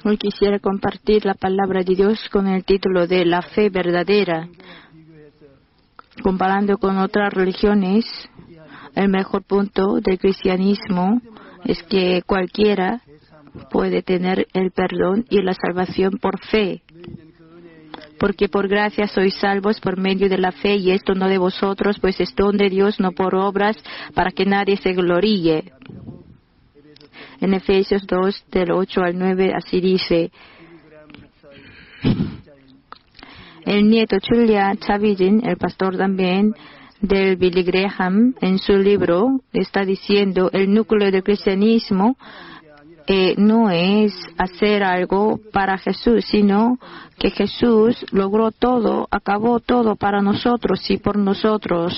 Hoy quisiera compartir la palabra de Dios con el título de La fe verdadera. Comparando con otras religiones, el mejor punto del cristianismo es que cualquiera puede tener el perdón y la salvación por fe. Porque por gracia sois salvos por medio de la fe, y esto no de vosotros, pues es don de Dios, no por obras, para que nadie se gloríe. En Efesios 2, del 8 al 9, así dice: el nieto Julia Chavirin, el pastor también del Billy Graham, en su libro está diciendo: el núcleo del cristianismo no es hacer algo para Jesús, sino que Jesús logró todo, acabó todo para nosotros y por nosotros.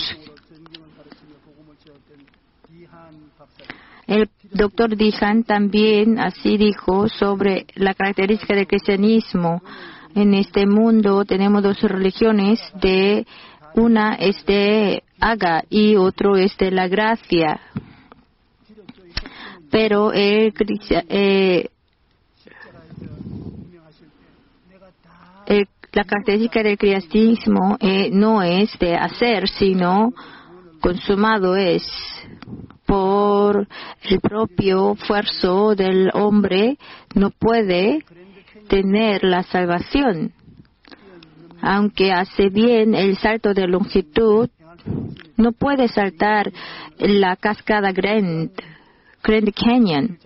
El doctor Dihan también así dijo sobre la característica del cristianismo. En este mundo tenemos dos religiones, una es de Aga y otro es de la gracia. Pero la característica del cristianismo no es de hacer, sino consumado es. Por el propio esfuerzo del hombre no puede tener la salvación. Aunque hace bien el salto de longitud, no puede saltar la cascada Grand Canyon.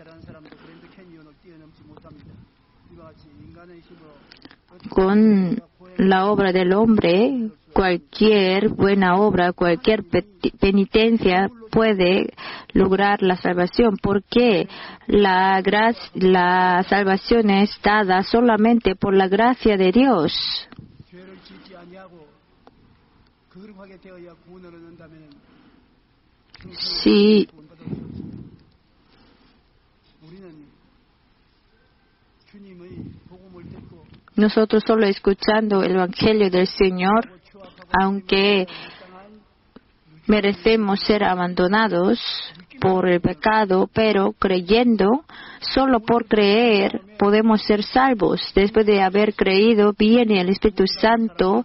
Con la obra del hombre, cualquier buena obra, cualquier penitencia puede lograr la salvación, porque la salvación es dada solamente por la gracia de Dios. Si nosotros solo escuchando el Evangelio del Señor, aunque merecemos ser abandonados por el pecado, pero creyendo, solo por creer podemos ser salvos. Después de haber creído, viene el Espíritu Santo,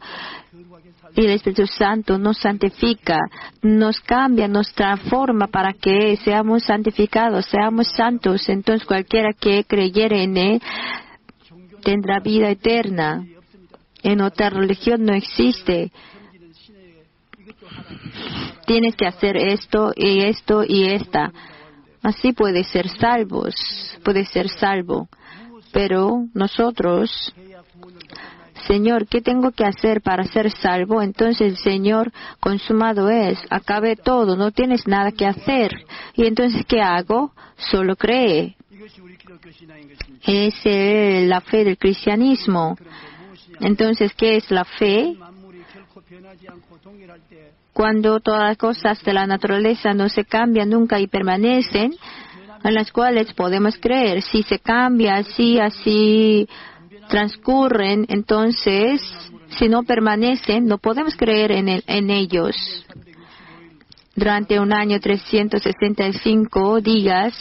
y el Espíritu Santo nos santifica, nos cambia, nos transforma para que seamos santificados, seamos santos. Entonces cualquiera que creyere en Él tendrá vida eterna. En otra religión no existe. Tienes que hacer esto y esto y esta. Así puedes ser salvos, puedes ser salvo. Pero nosotros, Señor, ¿qué tengo que hacer para ser salvo? Entonces el Señor, consumado es, acabe todo, no tienes nada que hacer. Y entonces, ¿qué hago? Solo cree. Es la fe del cristianismo. Entonces, ¿qué es la fe? Cuando todas las cosas de la naturaleza no se cambian nunca y permanecen, en las cuales podemos creer. Si se cambia, así transcurren, entonces, si no permanecen, no podemos creer en ellos. Durante un año, 365 días,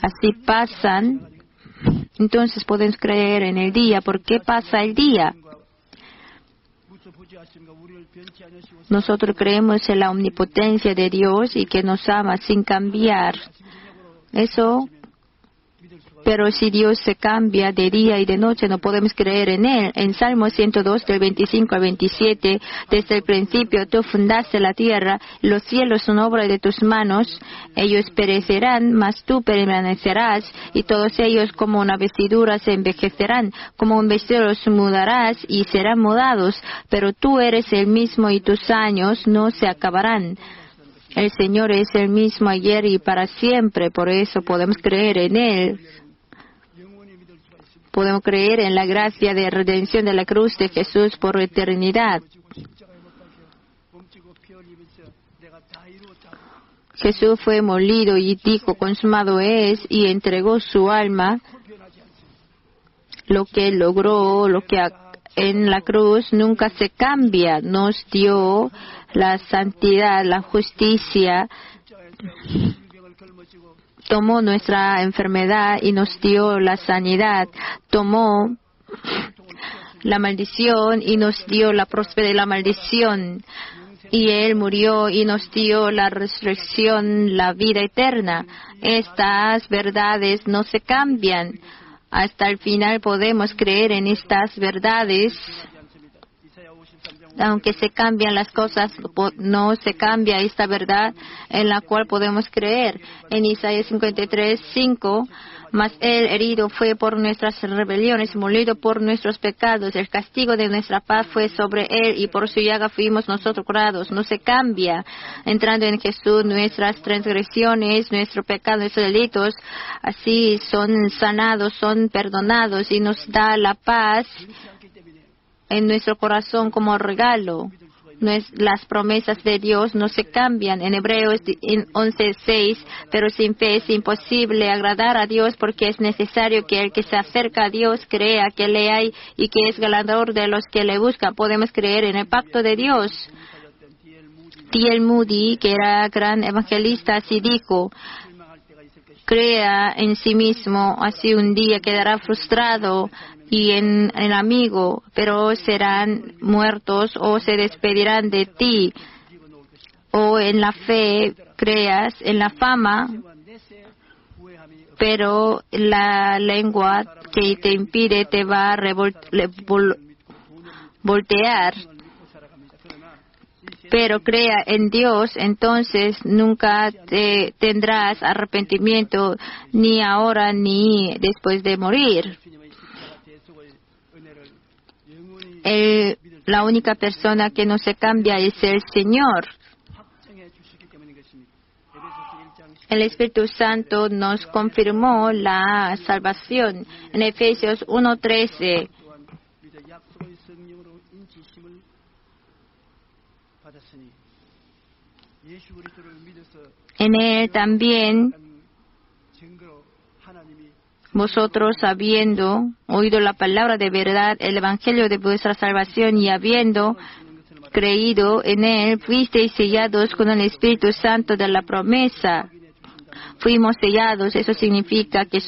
así pasan, entonces podemos creer en el día. ¿Por qué pasa el día? Nosotros creemos en la omnipotencia de Dios y que nos ama sin cambiar. Eso, pero si Dios se cambia de día y de noche, no podemos creer en Él. En Salmo 102, del 25 al 27, desde el principio tú fundaste la tierra, los cielos son obra de tus manos, ellos perecerán, mas tú permanecerás, y todos ellos como una vestidura se envejecerán, como un vestido los mudarás y serán mudados, pero tú eres el mismo y tus años no se acabarán. El Señor es el mismo ayer y para siempre, por eso podemos creer en Él. Podemos creer en la gracia de redención de la cruz de Jesús por eternidad. Jesús fue molido y dijo, consumado es, y entregó su alma. Lo que logró, lo que en la cruz nunca se cambia. Nos dio la santidad, la justicia, tomó nuestra enfermedad y nos dio la sanidad. Tomó la maldición y nos dio la prosperidad de la maldición. Y Él murió y nos dio la resurrección, la vida eterna. Estas verdades no se cambian. Hasta el final podemos creer en estas verdades. Aunque se cambian las cosas, no se cambia esta verdad en la cual podemos creer. En Isaías 53:5, mas Él herido fue por nuestras rebeliones, molido por nuestros pecados. El castigo de nuestra paz fue sobre Él y por su llaga fuimos nosotros curados. No se cambia. Entrando en Jesús, nuestras transgresiones, nuestro pecado, nuestros delitos, así son sanados, son perdonados y nos da la paz en nuestro corazón como regalo. Las promesas de Dios no se cambian. En Hebreos 11:6, pero sin fe es imposible agradar a Dios porque es necesario que el que se acerca a Dios crea que le hay y que es galardonador de los que le buscan. Podemos creer en el pacto de Dios. T.L. Moody, que era gran evangelista, así dijo: crea en sí mismo, así un día quedará frustrado y en el amigo, pero serán muertos o se despedirán de ti. O en la fe creas, en la fama, pero la lengua que te impide te va a voltear. Pero crea en Dios, entonces nunca tendrás arrepentimiento, ni ahora ni después de morir. La única persona que no se cambia es el Señor. El Espíritu Santo nos confirmó la salvación. En Efesios 1:13. En Él también vosotros, habiendo oído la palabra de verdad, el evangelio de vuestra salvación, y habiendo creído en Él, fuisteis sellados con el Espíritu Santo de la promesa. Fuimos sellados, eso significa que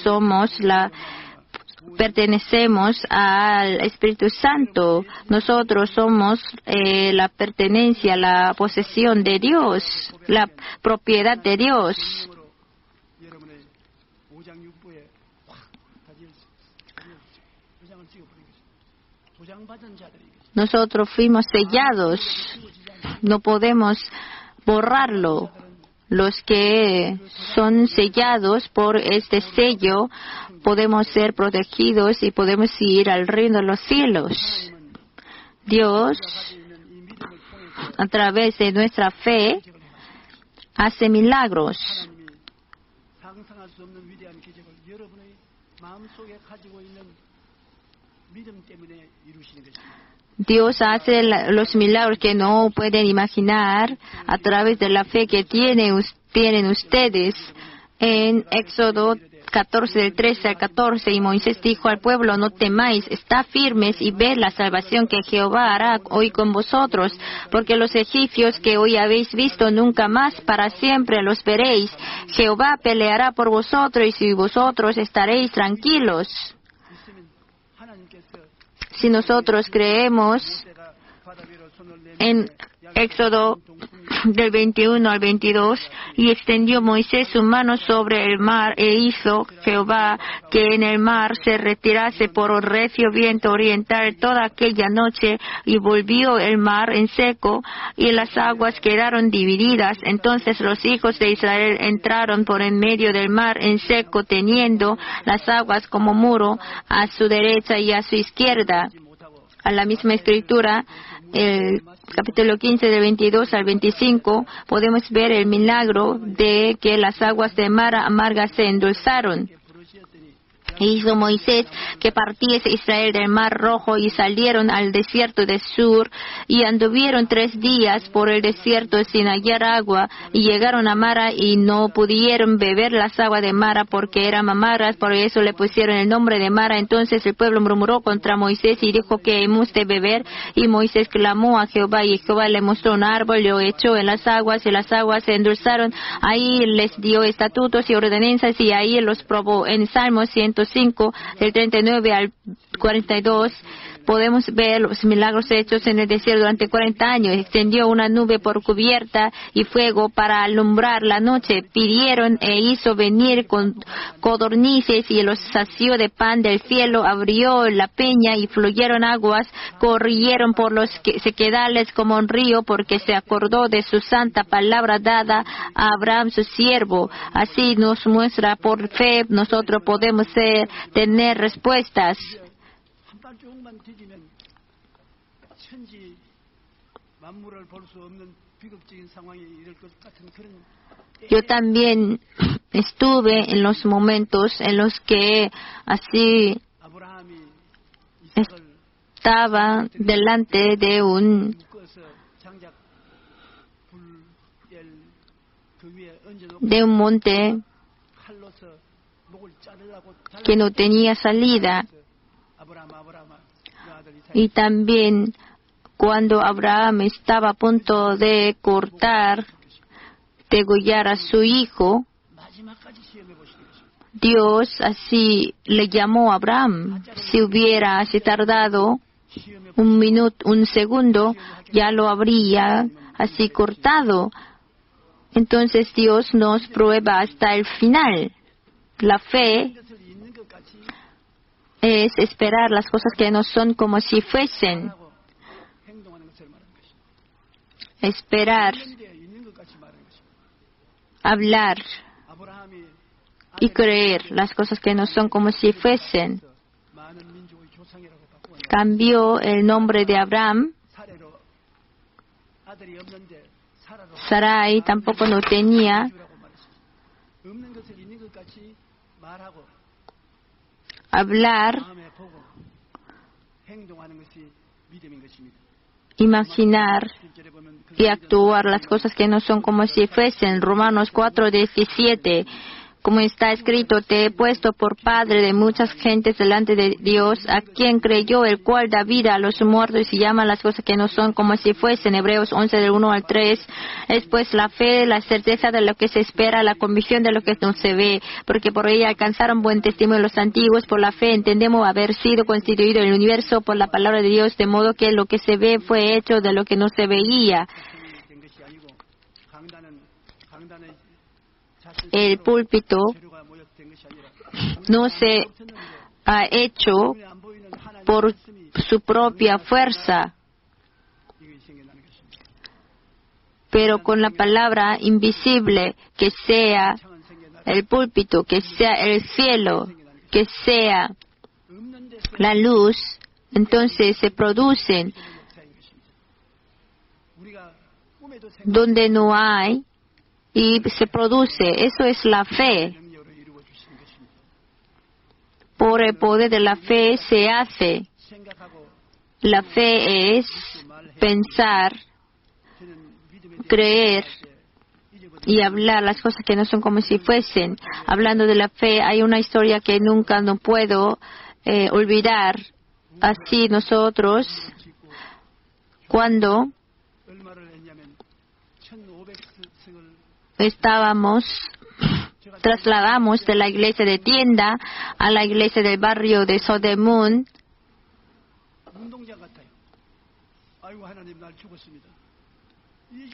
pertenecemos al Espíritu Santo. Nosotros somos la pertenencia, la posesión de Dios, la propiedad de Dios. Nosotros fuimos sellados, no podemos borrarlo. Los que son sellados por este sello podemos ser protegidos y podemos ir al reino de los cielos. Dios, a través de nuestra fe, hace milagros. Dios hace los milagros que no pueden imaginar a través de la fe que tienen ustedes. En Éxodo 14, del 13 al 14, y Moisés dijo al pueblo: no temáis, estad firmes y ved la salvación que Jehová hará hoy con vosotros, porque los egipcios que hoy habéis visto nunca más para siempre los veréis. Jehová peleará por vosotros y vosotros estaréis tranquilos. Si nosotros creemos en Éxodo del 21 al 22, y extendió Moisés su mano sobre el mar, e hizo Jehová que en el mar se retirase por un recio viento oriental toda aquella noche, y volvió el mar en seco, y las aguas quedaron divididas. Entonces los hijos de Israel entraron por en medio del mar en seco, teniendo las aguas como muro a su derecha y a su izquierda. A la misma escritura, el capítulo 15 del 22 al 25, podemos ver el milagro de que las aguas de mar amarga se endulzaron. Hizo Moisés que partiese Israel del Mar Rojo y salieron al desierto de Sur y anduvieron 3 días por el desierto sin hallar agua y llegaron a Mara y no pudieron beber las aguas de Mara porque eran amargas, por eso le pusieron el nombre de Mara. Entonces el pueblo murmuró contra Moisés y dijo que hemos de beber, y Moisés clamó a Jehová y Jehová le mostró un árbol, lo echó en las aguas y las aguas se endulzaron. Ahí les dio estatutos y ordenanzas y ahí los probó. En Salmos 105 del 39 al 42 podemos ver los milagros hechos en el desierto durante 40 años. Extendió una nube por cubierta y fuego para alumbrar la noche. Pidieron e hizo venir con codornices y los sació de pan del cielo. Abrió la peña y fluyeron aguas. Corrieron por los sequedales como un río porque se acordó de su santa palabra dada a Abraham su siervo. Así nos muestra por fe nosotros podemos tener respuestas. Yo también estuve en los momentos en los que así estaba delante de un monte que no tenía salida. Y también cuando Abraham estaba a punto de degollar a su hijo, Dios así le llamó a Abraham. Si hubiera tardado un segundo, ya lo habría así cortado. Entonces Dios nos prueba hasta el final. La fe es esperar las cosas que no son como si fuesen. Esperar, hablar y creer las cosas que no son como si fuesen. Cambió el nombre de Abraham. Sarai tampoco no tenía. Hablar, imaginar y actuar las cosas que no son como si fuesen. Romanos 4:17. Como está escrito, te he puesto por padre de muchas gentes delante de Dios, a quien creyó, el cual da vida a los muertos y llama las cosas que no son como si fuesen. Hebreos 11 del 1 al 3. Es pues la fe, la certeza de lo que se espera, la convicción de lo que no se ve, porque por ella alcanzaron buen testimonio los antiguos. Por la fe entendemos haber sido constituido el universo por la palabra de Dios, de modo que lo que se ve fue hecho de lo que no se veía. El púlpito no se ha hecho por su propia fuerza, pero con la palabra invisible, que sea el púlpito, que sea el cielo, que sea la luz, entonces se producen. Donde no hay, y se produce. Eso es la fe. Por el poder de la fe se hace. La fe es pensar, creer y hablar las cosas que no son como si fuesen. Hablando de la fe, hay una historia que nunca no puedo olvidar. Así nosotros, cuando trasladamos de la iglesia de tienda a la iglesia del barrio de Sodemun,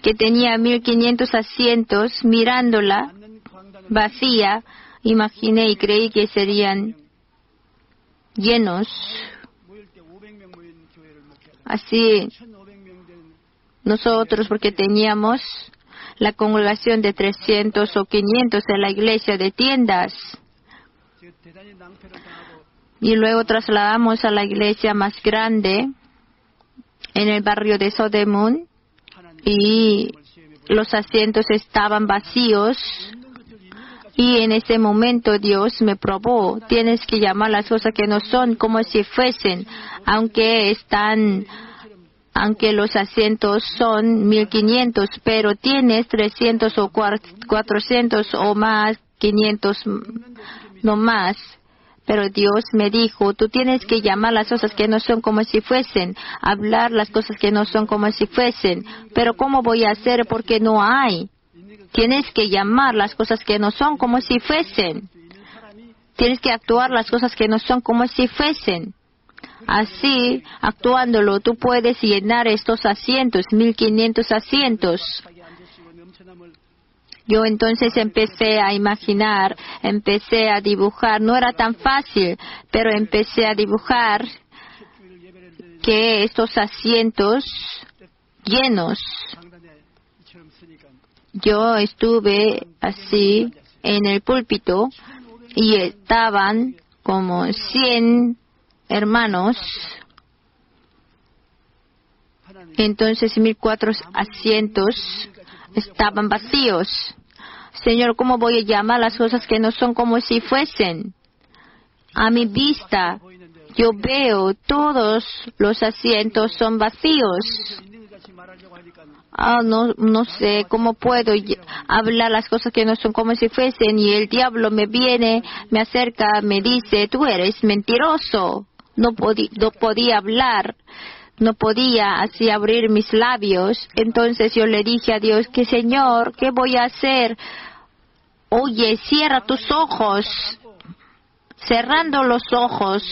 que tenía 1500 asientos, mirándola vacía, imaginé y creí que serían llenos. Así nosotros, porque teníamos la congregación de 300 o 500 en la iglesia de tiendas. Y luego trasladamos a la iglesia más grande en el barrio de Sodemun y los asientos estaban vacíos Y en ese momento Dios me probó. Tienes que llamar las cosas que no son como si fuesen, aunque los asientos son 1500, pero tienes 300 o 400 o más, 500 no más. Pero Dios me dijo, tú tienes que llamar las cosas que no son como si fuesen, hablar las cosas que no son como si fuesen. Pero ¿cómo voy a hacer? Porque no hay. Tienes que llamar las cosas que no son como si fuesen. Tienes que actuar las cosas que no son como si fuesen. Así, actuándolo, tú puedes llenar estos asientos, 1500 asientos. Yo entonces empecé a imaginar, empecé a dibujar. No era tan fácil, pero empecé a dibujar que estos asientos llenos. Yo estuve así en el púlpito y estaban como 100 hermanos. Entonces 1400 asientos estaban vacíos. Señor, ¿cómo voy a llamar las cosas que no son como si fuesen? A mi vista, yo veo todos los asientos son vacíos. No sé cómo puedo hablar las cosas que no son como si fuesen, y el diablo me viene, me acerca, me dice, tú eres mentiroso. No podía hablar, no podía así abrir mis labios. Entonces yo le dije a Dios, que Señor, ¿qué voy a hacer? Oye, cierra tus ojos. Cerrando los ojos,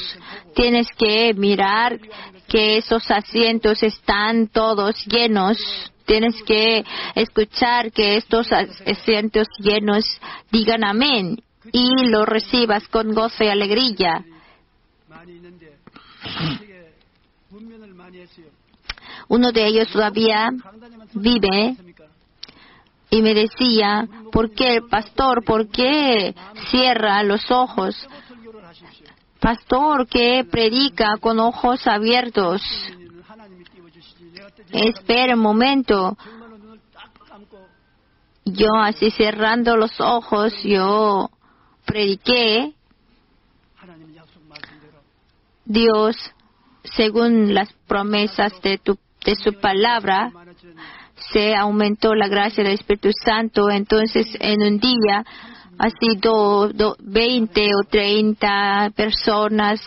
tienes que mirar que esos asientos están todos llenos. Tienes que escuchar que estos asientos llenos digan amén y lo recibas con gozo y alegría. Uno de ellos todavía vive y me decía, ¿por qué, pastor? ¿Por qué cierra los ojos? Pastor que predica con ojos abiertos. Espera un momento. Yo así cerrando los ojos, yo prediqué. Dios, según las promesas de su palabra, se aumentó la gracia del Espíritu Santo. Entonces, en un día, así 20 o 30 personas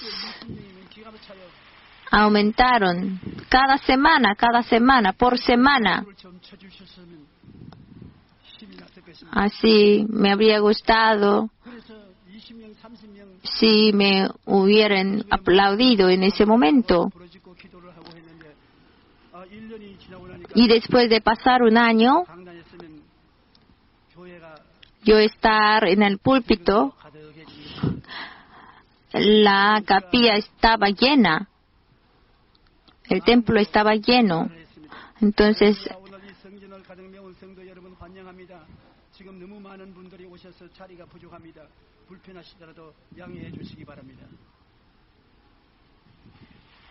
aumentaron cada semana, por semana. Así me habría gustado si me hubieran aplaudido en ese momento. Y después de pasar un año, yo estar en el púlpito, la capilla estaba llena. El templo estaba lleno. Entonces,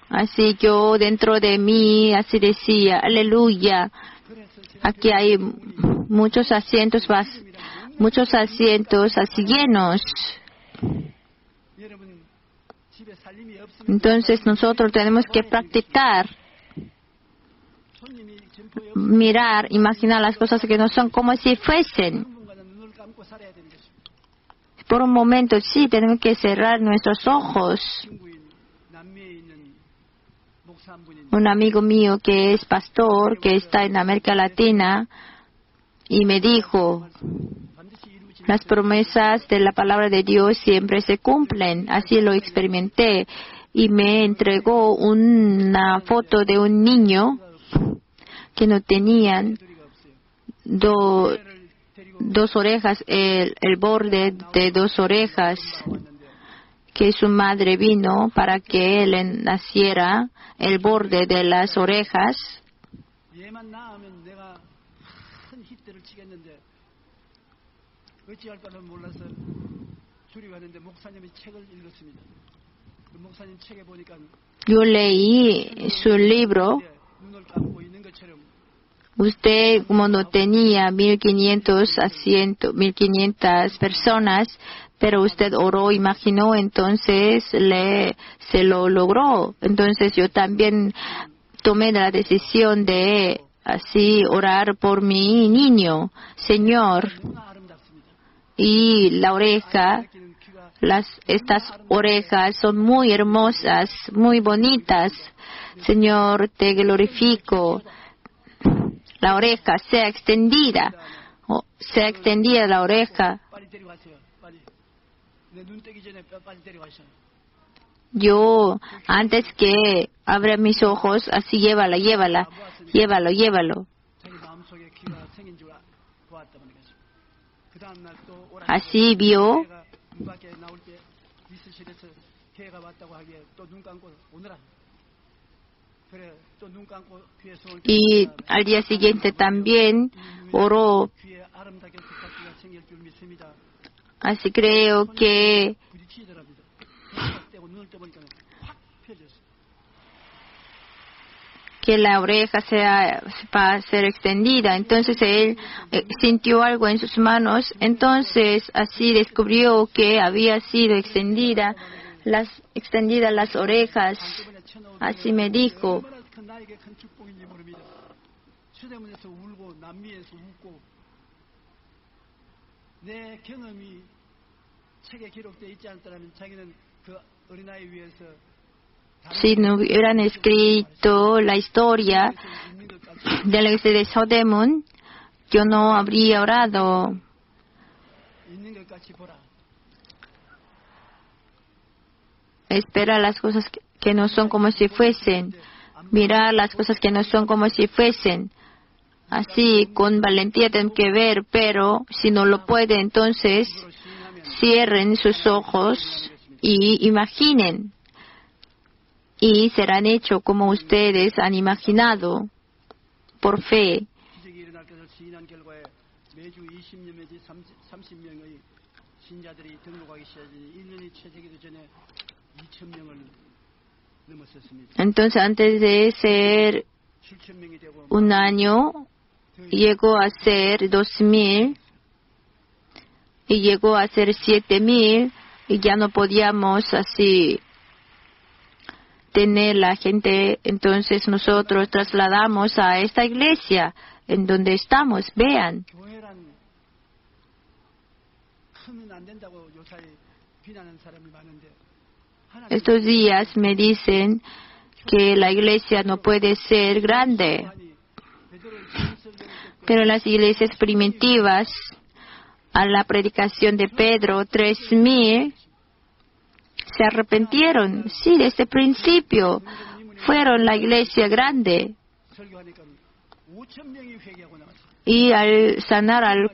así yo dentro de mí, así decía, aleluya, aquí hay muchos asientos así llenos. Entonces nosotros tenemos que practicar, mirar, imaginar las cosas que no son como si fuesen. Por un momento, sí, tenemos que cerrar nuestros ojos. Un amigo mío que es pastor, que está en América Latina, y me dijo, las promesas de la palabra de Dios siempre se cumplen. Así lo experimenté. Y me entregó una foto de un niño que no tenían dos orejas, el borde de 2 orejas, que su madre vino para que él naciera el borde de las orejas. Yo leí su libro Usted, como no tenía 1,500 personas, pero usted oró, imaginó, entonces se lo logró. Entonces yo también tomé la decisión de así orar por mi niño, Señor. Y la oreja, estas orejas son muy hermosas, muy bonitas. Señor, te glorifico. La oreja sea extendida la oreja. Yo, antes que abra mis ojos, así llévalo. Así vio. Y al día siguiente también oró. Así creo que la oreja va a ser extendida. Entonces él sintió algo en sus manos. Entonces así descubrió que había sido extendidas las orejas. Así me dijo. Si no hubieran escrito la historia de la iglesia de Sodemun, yo no habría orado. Espera las cosas que no son como si fuesen. Mirar las cosas que no son como si fuesen. Así, con valentía tienen que ver, pero si no lo pueden, entonces cierren sus ojos y imaginen. Y serán hechos como ustedes han imaginado, por fe. Entonces, antes de ser un año, llegó a ser 2,000 y llegó a ser 7,000 y ya no podíamos así tener la gente. Entonces nosotros trasladamos a esta iglesia en donde estamos. Vean. Estos días me dicen que la iglesia no puede ser grande. Pero las iglesias primitivas, a la predicación de Pedro, 3,000 se arrepintieron. Sí, desde el principio fueron la iglesia grande. Y al sanar al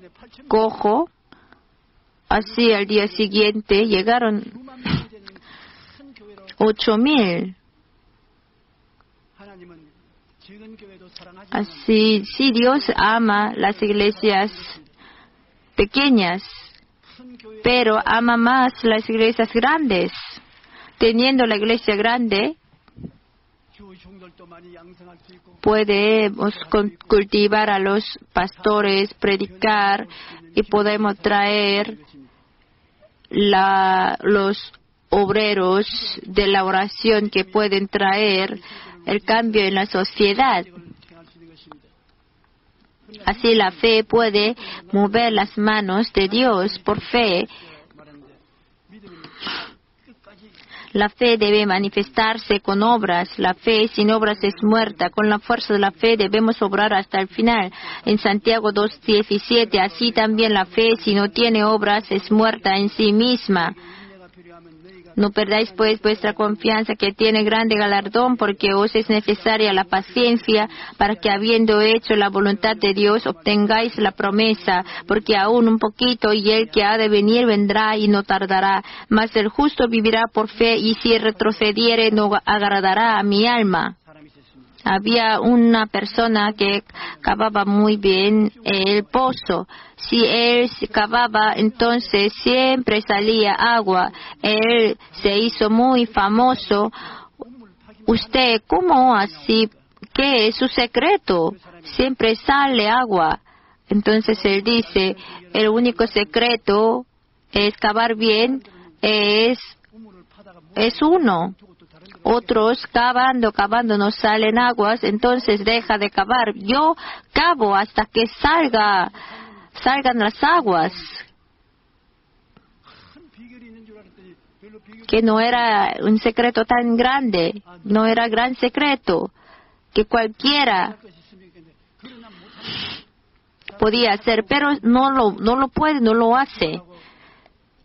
cojo, así al día siguiente llegaron 8,000. Así, sí, Dios ama las iglesias pequeñas, pero ama más las iglesias grandes. Teniendo la iglesia grande, podemos cultivar a los pastores, predicar y podemos traer los obreros de la oración que pueden traer el cambio en la sociedad. Así la fe puede mover las manos de Dios por fe. La fe debe manifestarse con obras. La fe sin obras es muerta. Con la fuerza de la fe debemos obrar hasta el final. En Santiago 2:17, así también la fe si no tiene obras es muerta en sí misma. No perdáis pues vuestra confianza, que tiene grande galardón, porque os es necesaria la paciencia, para que habiendo hecho la voluntad de Dios obtengáis la promesa, porque aún un poquito y el que ha de venir vendrá y no tardará. Mas el justo vivirá por fe, y si retrocediere no agradará a mi alma. Había una persona que cavaba muy bien el pozo. Si él cavaba, entonces siempre salía agua. Él se hizo muy famoso. Usted, ¿cómo así? ¿qué es su secreto? Siempre sale agua. Entonces él dice, el único secreto es cavar bien, es uno. Otros cavando no salen aguas, entonces deja de cavar. Yo cavo hasta que salgan las aguas. Que no era un secreto tan grande, no era gran secreto, que cualquiera podía hacer, pero no lo puede, no lo hace,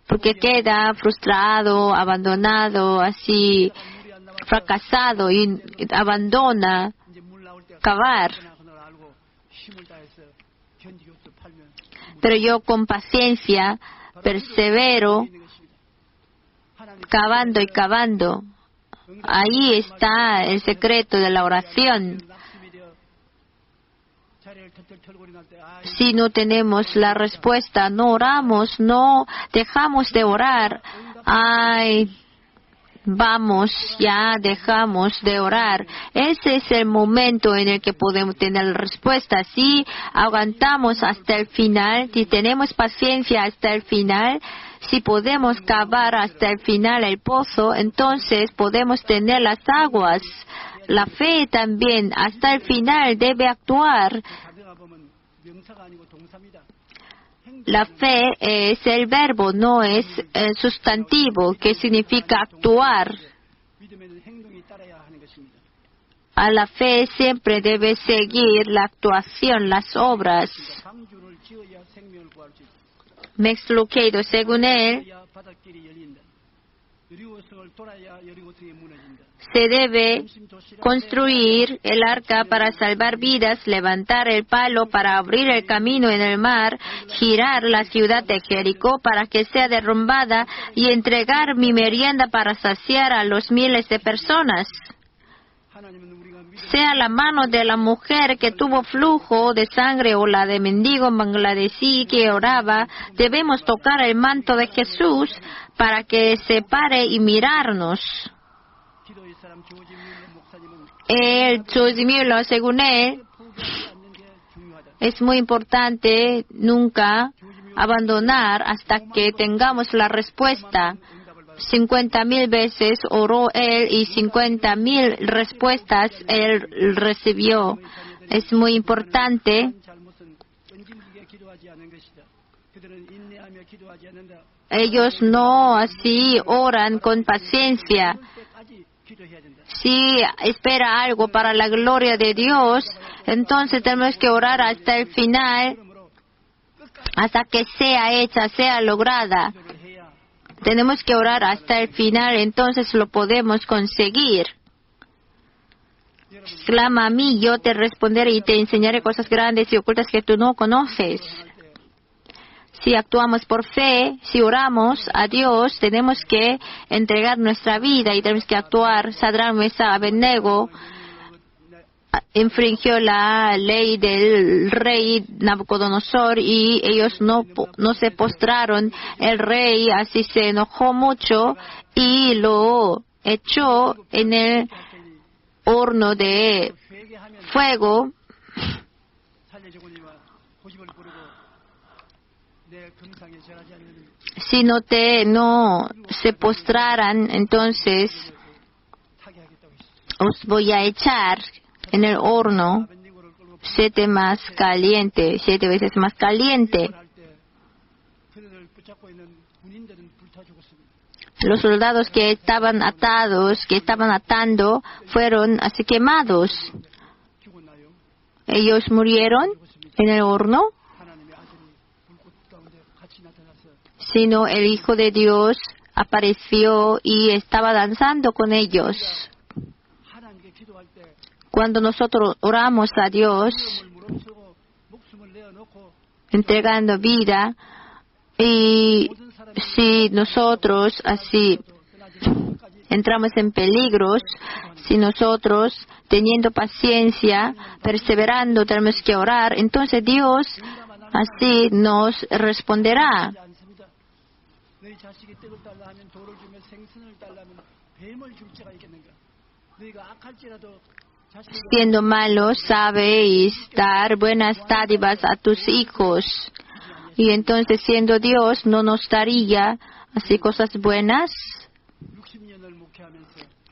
porque queda frustrado, abandonado, así fracasado y abandona cavar. Pero yo con paciencia persevero cavando y cavando. Ahí está el secreto de la oración. Si no tenemos la respuesta, no oramos, no dejamos de orar. Ya dejamos de orar. Ese es el momento en el que podemos tener la respuesta. Si aguantamos hasta el final, si tenemos paciencia hasta el final, si podemos cavar hasta el final el pozo, entonces podemos tener las aguas. La fe también hasta el final debe actuar. La fe es el verbo, no es el sustantivo, que significa actuar. A la fe siempre debe seguir la actuación, las obras. Max Lucado, según él, se debe construir el arca para salvar vidas, levantar el palo para abrir el camino en el mar, girar la ciudad de Jericó para que sea derrumbada y entregar mi merienda para saciar a los miles de personas. Sea la mano de la mujer que tuvo flujo de sangre o la de mendigo bangladesí que oraba, debemos tocar el manto de Jesús para que se pare y mirarnos. El George Mueller, según él, es muy importante nunca abandonar hasta que tengamos la respuesta. 50,000 veces oró él y 50,000 respuestas él recibió. Es muy importante. Ellos no así oran con paciencia. Si espera algo para la gloria de Dios, entonces tenemos que orar hasta el final, hasta que sea hecha, sea lograda. Tenemos que orar hasta el final, entonces lo podemos conseguir. Clama a mí, yo te responderé y te enseñaré cosas grandes y ocultas que tú no conoces. Si actuamos por fe, si oramos a Dios, tenemos que entregar nuestra vida y tenemos que actuar. Sadrach, Mesach, Abednego infringió la ley del rey Nabucodonosor y ellos no se postraron. El rey así se enojó mucho y lo echó en el horno de fuego. Si no se postraran, entonces os voy a echar en el horno 7 veces más caliente. Los soldados que estaban atando, fueron así quemados. Ellos murieron en el horno, sino el Hijo de Dios apareció y estaba danzando con ellos. Cuando nosotros oramos a Dios, entregando vida, y si nosotros así entramos en peligros, si nosotros teniendo paciencia, perseverando, tenemos que orar, entonces Dios así nos responderá. siendo malo, sabes dar buenas dádivas a tus hijos. Y entonces, siendo Dios, ¿no nos daría así cosas buenas?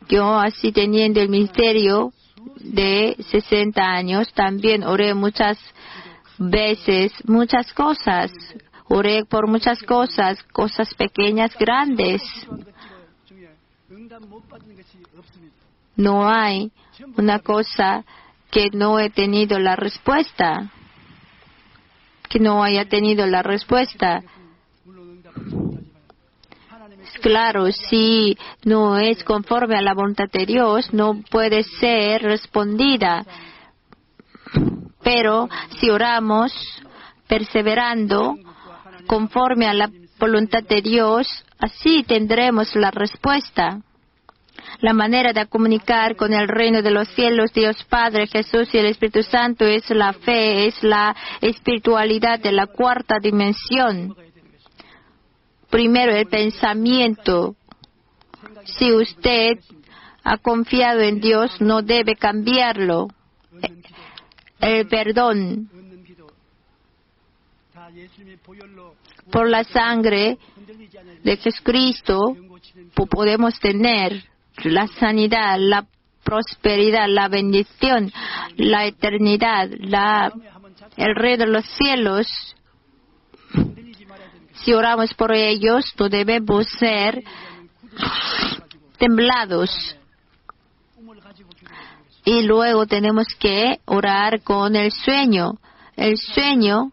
Yo, así teniendo el ministerio de 60 años, también oré muchas veces, muchas cosas. Oré por muchas cosas, cosas pequeñas, grandes. No hay una cosa que no he tenido la respuesta, que no haya tenido la respuesta. Claro, si no es conforme a la voluntad de Dios, no puede ser respondida. Pero si oramos perseverando conforme a la voluntad de Dios, así tendremos la respuesta. La manera de comunicar con el reino de los cielos, Dios Padre, Jesús y el Espíritu Santo es la fe, es la espiritualidad de la cuarta dimensión. Primero, el pensamiento. Si usted ha confiado en Dios, no debe cambiarlo. El perdón. Por la sangre de Jesucristo podemos tener la sanidad, la prosperidad, la bendición, la eternidad, el rey de los cielos. Si oramos por ellos, no debemos ser temblados. Y luego tenemos que orar con el sueño. El sueño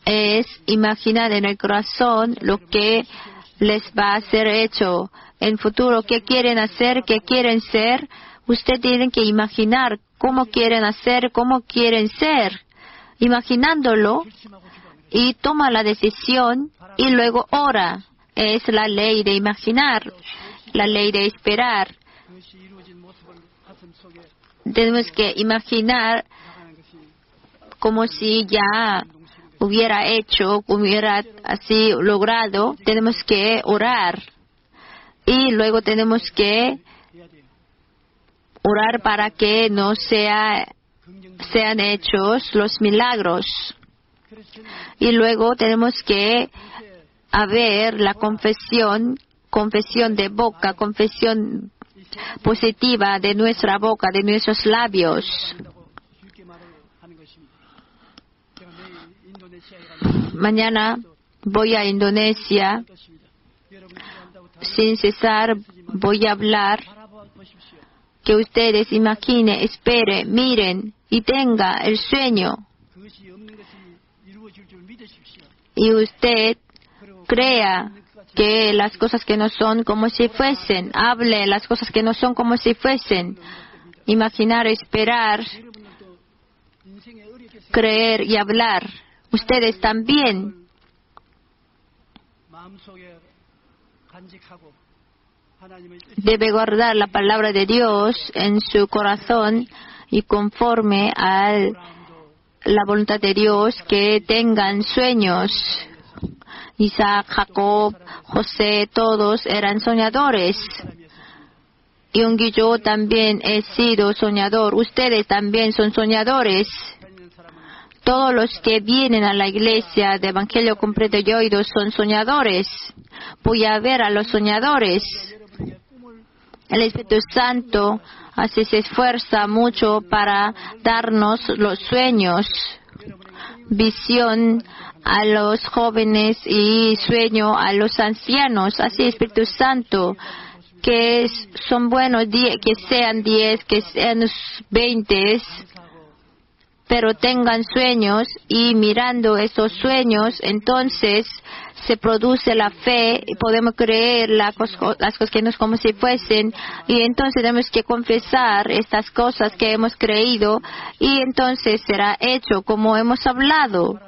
es imaginar en el corazón lo que les va a ser hecho en futuro, qué quieren hacer, qué quieren ser. Usted tiene que imaginar cómo quieren hacer, cómo quieren ser. Imaginándolo, y toma la decisión y luego ora. Es la ley de imaginar, la ley de esperar. Tenemos que imaginar como si ya hubiera hecho, hubiera así logrado. Tenemos que orar y luego tenemos que orar para que no sean hechos los milagros. Y luego tenemos que haber la confesión de boca, confesión positiva de nuestra boca, de nuestros labios. Mañana voy a Indonesia. Sin cesar voy a hablar. Que ustedes imaginen, esperen, miren y tenga el sueño. Y usted crea que las cosas que no son como si fuesen. Hable las cosas que no son como si fuesen. Imaginar, esperar, creer y hablar. Ustedes también. Debe guardar la palabra de Dios en su corazón y conforme a la voluntad de Dios que tengan sueños. Isaac, Jacob, José, todos eran soñadores. Y yo también he sido soñador. Ustedes también son soñadores. Todos los que vienen a la iglesia de Evangelio Completo y Oídos son soñadores. Voy a ver a los soñadores. El Espíritu Santo así se esfuerza mucho para darnos los sueños, visión a los jóvenes y sueño a los ancianos. Así Espíritu Santo, que son buenos, que sean 10, que sean 20, pero tengan sueños, y mirando esos sueños, entonces se produce la fe y podemos creer las cosas que no es como si fuesen, y entonces tenemos que confesar estas cosas que hemos creído, y entonces será hecho como hemos hablado,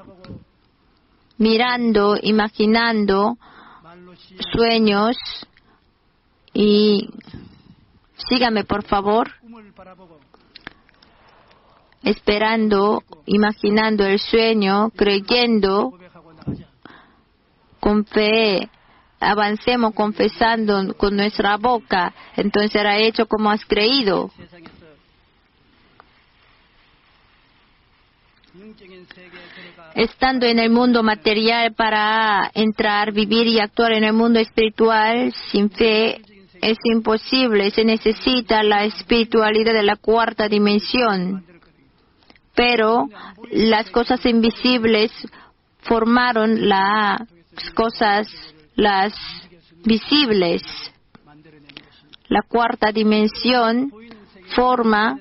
mirando, imaginando sueños. Y sígame por favor, esperando, imaginando el sueño, creyendo con fe avancemos confesando con nuestra boca, entonces será hecho como has creído. Estando en el mundo material para entrar, vivir y actuar en el mundo espiritual sin fe es imposible. Se necesita la espiritualidad de la cuarta dimensión. Pero las cosas invisibles formaron las visibles. La cuarta dimensión forma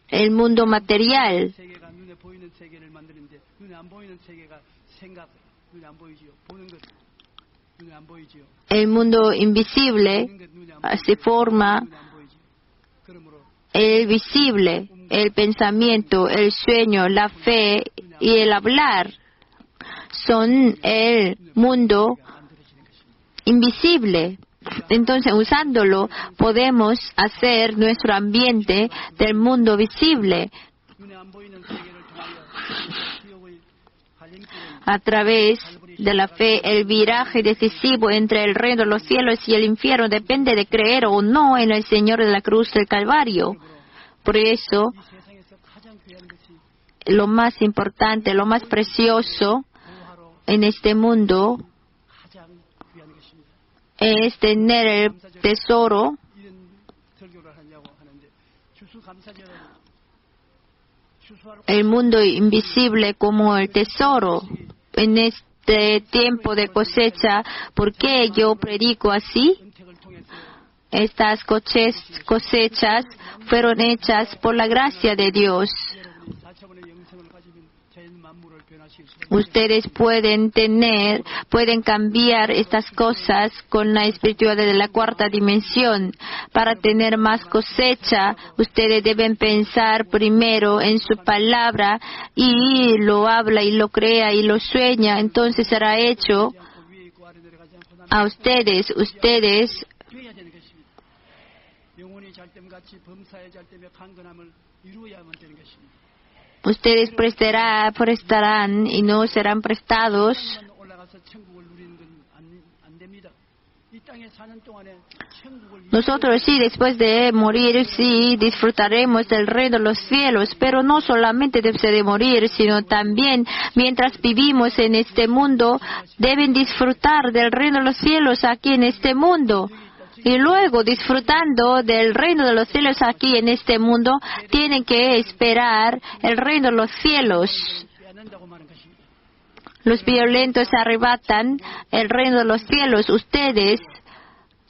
el mundo material. El mundo invisible se forma el visible, el pensamiento, el sueño, la fe y el hablar. Son el mundo invisible. Entonces, usándolo, podemos hacer nuestro ambiente del mundo visible. A través de la fe, el viraje decisivo entre el reino de los cielos y el infierno depende de creer o no en el Señor de la cruz del Calvario. Por eso, lo más importante, lo más precioso en este mundo es tener el tesoro el mundo invisible como el tesoro. En este tiempo de cosecha, ¿por qué yo predico así? Estas cosechas fueron hechas por la gracia de Dios. Ustedes pueden cambiar estas cosas con la espiritualidad de la cuarta dimensión. Para tener más cosecha, ustedes deben pensar primero en su palabra y lo habla y lo crea y lo sueña. Entonces será hecho a ustedes. Ustedes prestarán y no serán prestados. Nosotros sí, después de morir, sí disfrutaremos del reino de los cielos, pero no solamente después de morir, sino también mientras vivimos en este mundo, deben disfrutar del reino de los cielos aquí en este mundo. Y luego, disfrutando del reino de los cielos aquí en este mundo, tienen que esperar el reino de los cielos. Los violentos arrebatan el reino de los cielos. Ustedes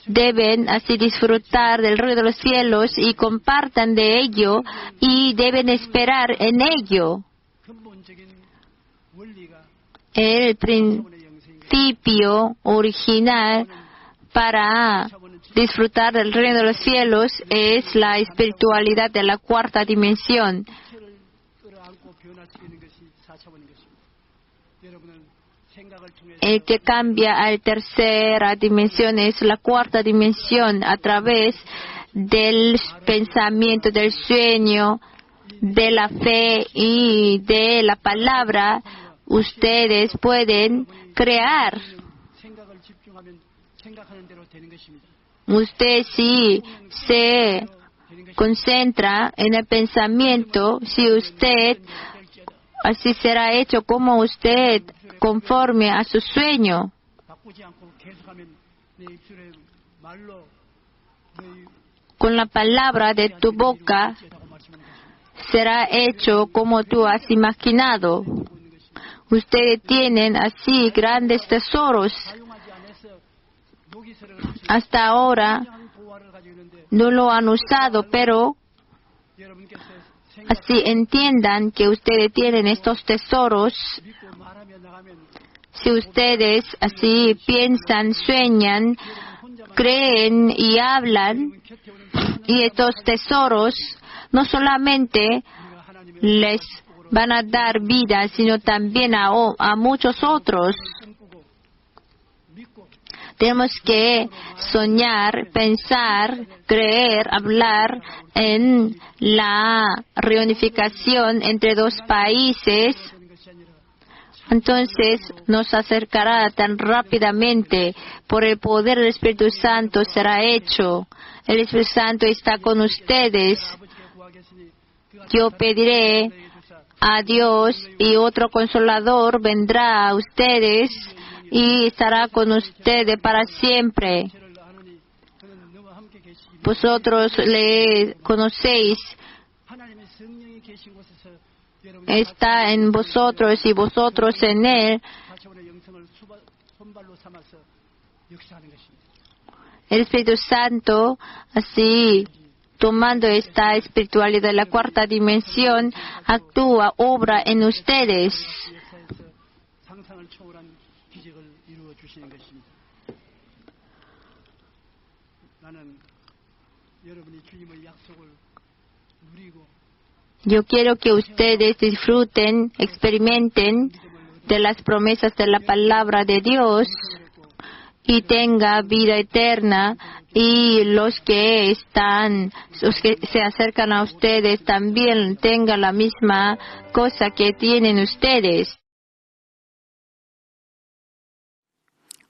deben así disfrutar del reino de los cielos y compartan de ello y deben esperar en ello. El principio original para disfrutar del reino de los cielos es la espiritualidad de la cuarta dimensión. El que cambia a la tercera dimensión es la cuarta dimensión a través del pensamiento, del sueño, de la fe y de la palabra. Ustedes pueden crear. Usted si se concentra en el pensamiento, si usted así será hecho como usted conforme a su sueño. Con la palabra de tu boca será hecho como tú has imaginado. Ustedes tienen así grandes tesoros. Hasta ahora no lo han usado, pero así entiendan que ustedes tienen estos tesoros. Si ustedes así piensan, sueñan, creen y hablan, y estos tesoros no solamente les van a dar vida, sino también a muchos otros. Tenemos que soñar, pensar, creer, hablar en la reunificación entre dos países, entonces nos acercará tan rápidamente. Por el poder del Espíritu Santo será hecho. El Espíritu Santo está con ustedes. Yo pediré a Dios y otro consolador vendrá a ustedes y estará con ustedes para siempre. Vosotros le conocéis. Está en vosotros y vosotros en Él. El Espíritu Santo, así, tomando esta espiritualidad de la cuarta dimensión, actúa, obra en ustedes. Yo quiero que ustedes disfruten, experimenten de las promesas de la palabra de Dios y tenga vida eterna, y los que se acercan a ustedes también tengan la misma cosa que tienen ustedes.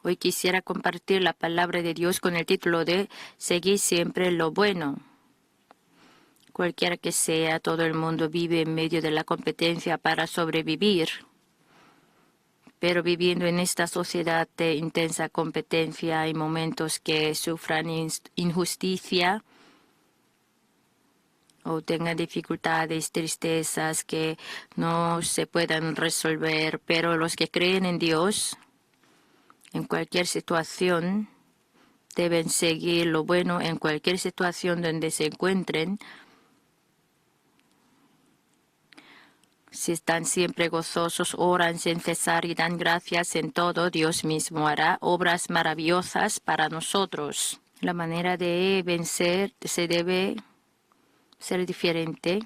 Hoy quisiera compartir la palabra de Dios con el título de Seguir siempre lo bueno. Cualquiera que sea, todo el mundo vive en medio de la competencia para sobrevivir. Pero viviendo en esta sociedad de intensa competencia, hay momentos que sufran injusticia o tengan dificultades, tristezas que no se puedan resolver. Pero los que creen en Dios, en cualquier situación, deben seguir lo bueno en cualquier situación donde se encuentren. Si están siempre gozosos, oran sin cesar y dan gracias en todo, Dios mismo hará obras maravillosas para nosotros. La manera de vencer se debe ser diferente.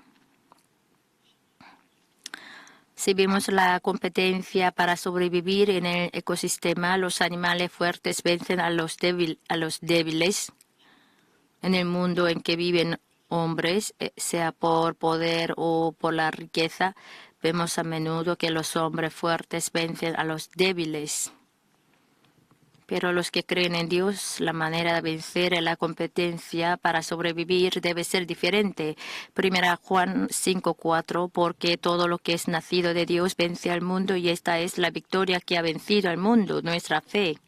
Si vemos la competencia para sobrevivir en el ecosistema, los animales fuertes vencen a los débiles. En el mundo en que viven hombres, sea por poder o por la riqueza, vemos a menudo que los hombres fuertes vencen a los débiles. Pero los que creen en Dios, la manera de vencer la competencia para sobrevivir debe ser diferente. 1 Juan 5:4, porque todo lo que es nacido de Dios vence al mundo, y esta es la victoria que ha vencido al mundo, nuestra fe.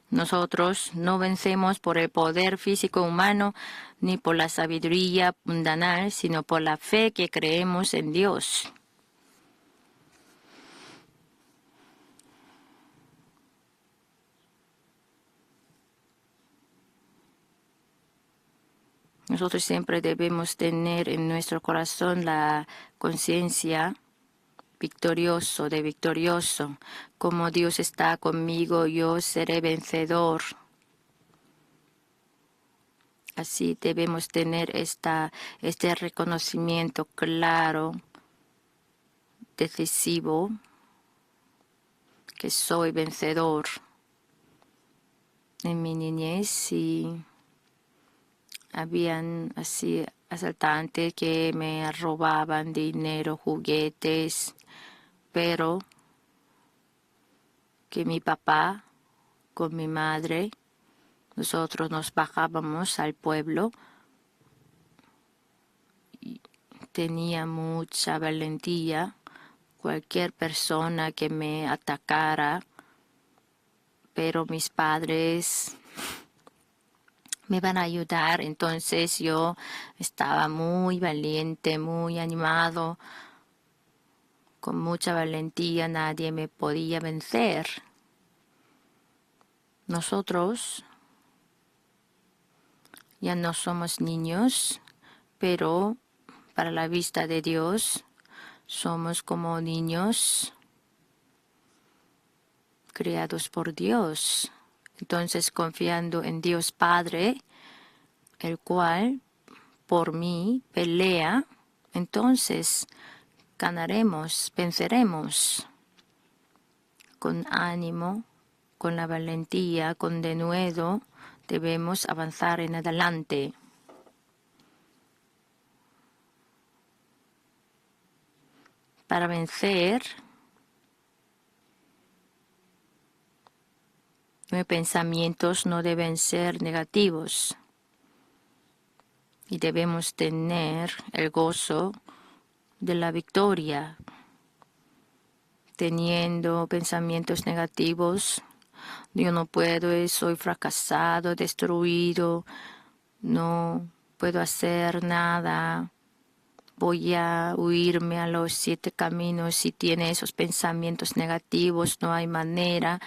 Nosotros no vencemos por el poder físico humano ni por la sabiduría mundanal, sino por la fe que creemos en Dios. Nosotros siempre debemos tener en nuestro corazón la conciencia victorioso. Como Dios está conmigo, yo seré vencedor. Así debemos tener este reconocimiento claro, decisivo, que soy vencedor. En mi niñez sí habían así asaltantes que me robaban dinero, juguetes, pero que mi papá con mi madre, nosotros nos bajábamos al pueblo y tenía mucha valentía. Cualquier persona que me atacara, pero mis padres me van a ayudar. Entonces yo estaba muy valiente, muy animado, con mucha valentía. Nadie me podía vencer. Nosotros ya no somos niños, pero para la vista de Dios somos como niños creados por Dios. Entonces, confiando en Dios Padre, el cual por mí pelea, entonces ganaremos, venceremos con ánimo, con la valentía, con denuedo, debemos avanzar en adelante. Para vencer, Nuestros pensamientos no deben ser negativos y debemos tener el gozo de la victoria. Teniendo pensamientos negativos, yo no puedo, soy fracasado, destruido, no puedo hacer nada, voy a huirme a los 7 caminos. Si tiene esos pensamientos negativos, no hay manera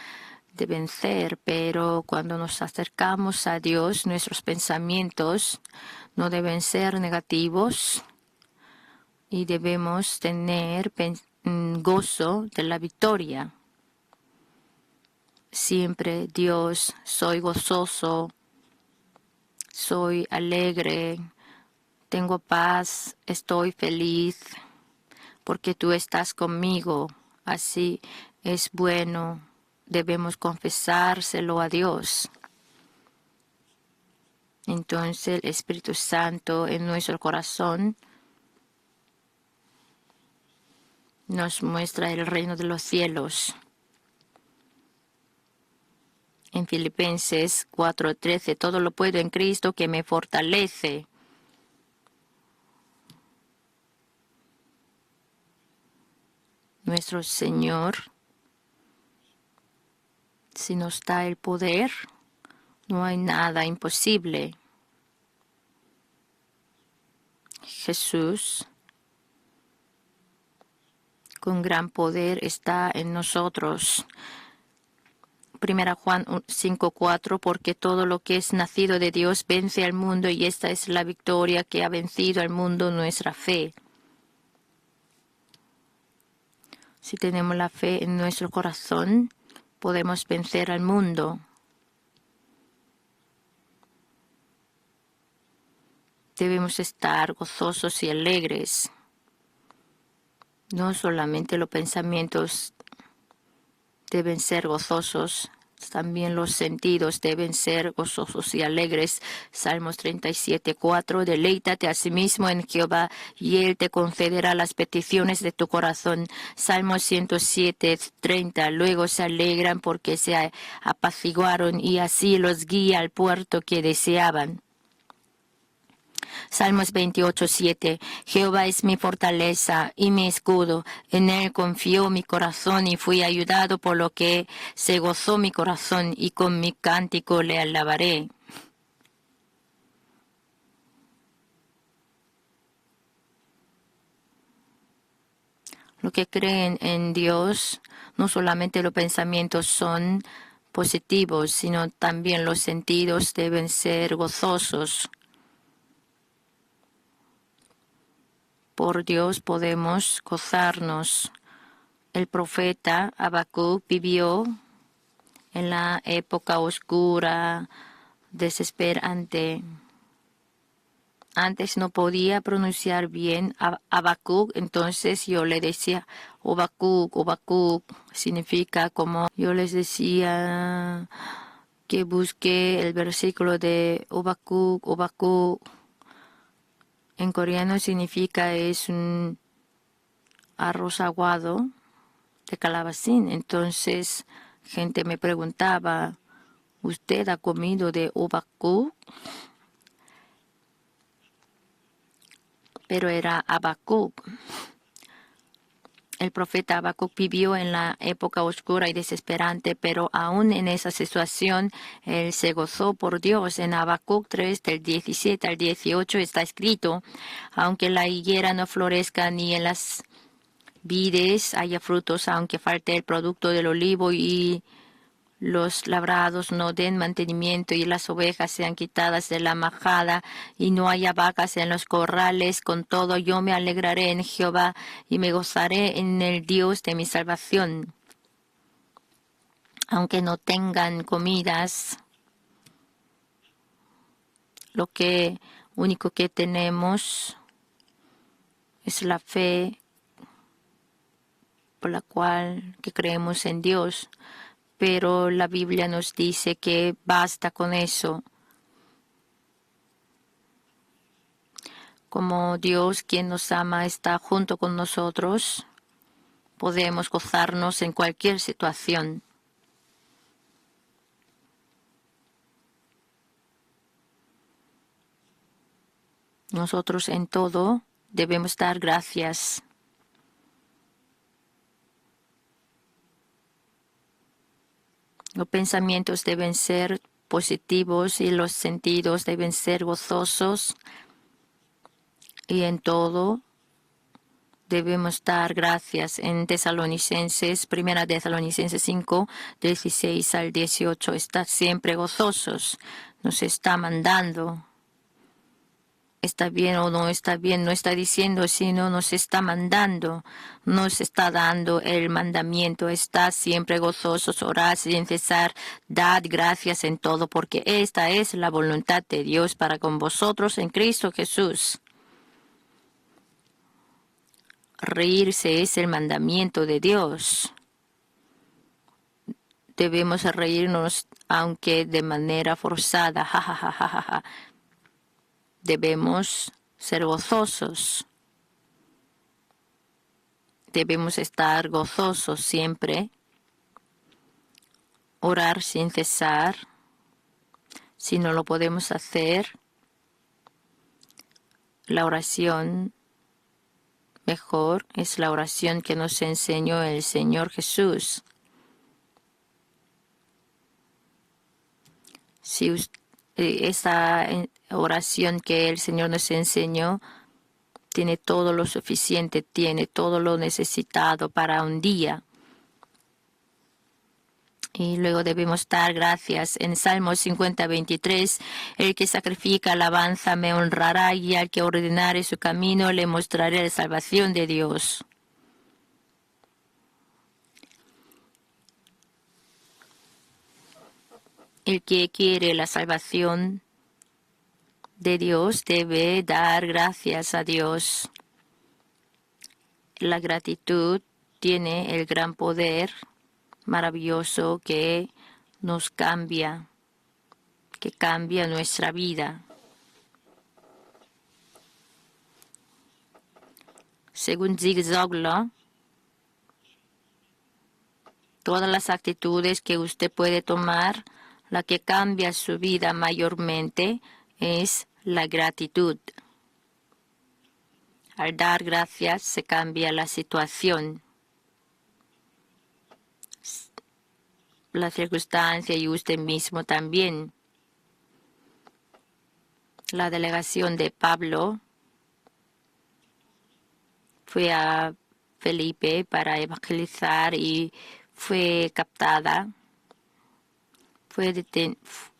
de vencer. Pero cuando nos acercamos a Dios, nuestros pensamientos no deben ser negativos y debemos tener gozo de la victoria. Siempre, Dios, soy gozoso, soy alegre, tengo paz, estoy feliz, porque tú estás conmigo. Así es bueno, debemos confesárselo a Dios. Entonces el Espíritu Santo en nuestro corazón nos muestra el reino de los cielos. En Filipenses 4:13, todo lo puedo en Cristo que me fortalece. Nuestro Señor, si nos da el poder, no hay nada imposible. Jesús, con gran poder, está en nosotros. 1 Juan 5:4, porque todo lo que es nacido de Dios vence al mundo y esta es la victoria que ha vencido al mundo, nuestra fe. Si tenemos la fe en nuestro corazón, podemos vencer al mundo. Debemos estar gozosos y alegres. No solamente los pensamientos deben ser gozosos, también los sentidos deben ser gozosos y alegres. Salmos 37:4, deleítate a sí mismo en Jehová y Él te concederá las peticiones de tu corazón. Salmos 107:30, luego se alegran porque se apaciguaron y así los guía al puerto que deseaban. Salmos 28:7, Jehová es mi fortaleza y mi escudo, en él confió mi corazón y fui ayudado, por lo que se gozó mi corazón y con mi cántico le alabaré. Los que creen en Dios, no solamente los pensamientos son positivos, sino también los sentidos deben ser gozosos. Por Dios podemos gozarnos. El profeta Habacuc vivió en la época oscura, desesperante. Antes no podía pronunciar bien Habacuc, entonces yo le decía Habacuc, Habacuc, significa como yo les decía que busque el versículo de Habacuc, Habacuc. En coreano significa es un arroz aguado de calabacín. Entonces, gente me preguntaba, ¿usted ha comido de Habacuc? Pero era Habacuc. El profeta Habacuc vivió en la época oscura y desesperante, pero aún en esa situación, él se gozó por Dios. En Habacuc 3, del 17 al 18 está escrito, aunque la higuera no florezca ni en las vides haya frutos, aunque falte el producto del olivo y los labrados no den mantenimiento y las ovejas sean quitadas de la majada y no haya vacas en los corrales, con todo yo me alegraré en Jehová y me gozaré en el Dios de mi salvación. Aunque no tengan comidas, lo único que tenemos es la fe por la cual que creemos en Dios. Pero la Biblia nos dice que basta con eso. Como Dios, quien nos ama, está junto con nosotros, podemos gozarnos en cualquier situación. Nosotros en todo debemos dar gracias. Los pensamientos deben ser positivos y los sentidos deben ser gozosos. Y en todo debemos dar gracias. En Tesalonicenses, 1 Tesalonicenses 5, 16 al 18, está siempre gozosos. Nos está mandando. Está bien o no está bien, no está diciendo, sino nos está mandando, nos está dando el mandamiento. Está siempre gozosos, orad sin cesar, dad gracias en todo, porque esta es la voluntad de Dios para con vosotros en Cristo Jesús. Reírse es el mandamiento de Dios. Debemos reírnos, aunque de manera forzada. Ja, ja, ja, ja, ja, ja. Debemos ser gozosos. Debemos estar gozosos siempre. Orar sin cesar. Si no lo podemos hacer, la oración mejor es la oración que nos enseñó el Señor Jesús. Si esa oración que el Señor nos enseñó tiene todo lo suficiente, tiene todo lo necesitado para un día. Y luego debemos dar gracias. En Salmo 50, 23, el que sacrifica alabanza me honrará, y al que ordenare su camino le mostraré la salvación de Dios. El que quiere la salvación de Dios debe dar gracias a Dios. La gratitud tiene el gran poder maravilloso que nos cambia, que cambia nuestra vida. Según Zig Ziglar, todas las actitudes que usted puede tomar, la que cambia su vida mayormente es la gratitud. Al dar gracias se cambia la situación, la circunstancia y usted mismo también. La delegación de Pablo fue a Felipe para evangelizar y fue captada.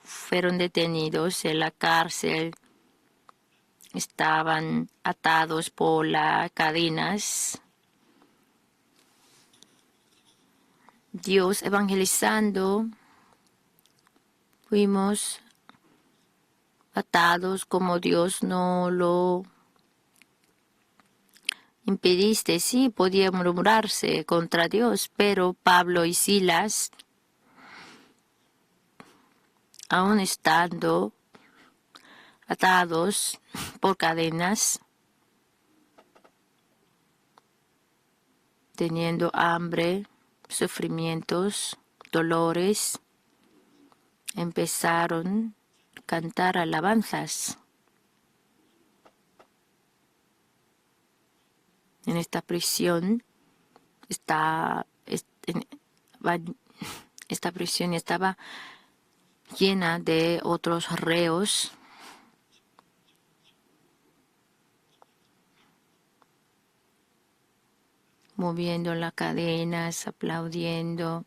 Fueron detenidos en la cárcel. Estaban atados por las cadenas. Dios evangelizando, fuimos atados como Dios no lo impediste. Sí, podía murmurarse contra Dios, pero Pablo y Silas, aún estando atados por cadenas, teniendo hambre, sufrimientos, dolores, empezaron a cantar alabanzas. En esta prisión, esta prisión estaba llena de otros reos. Moviendo las cadenas, aplaudiendo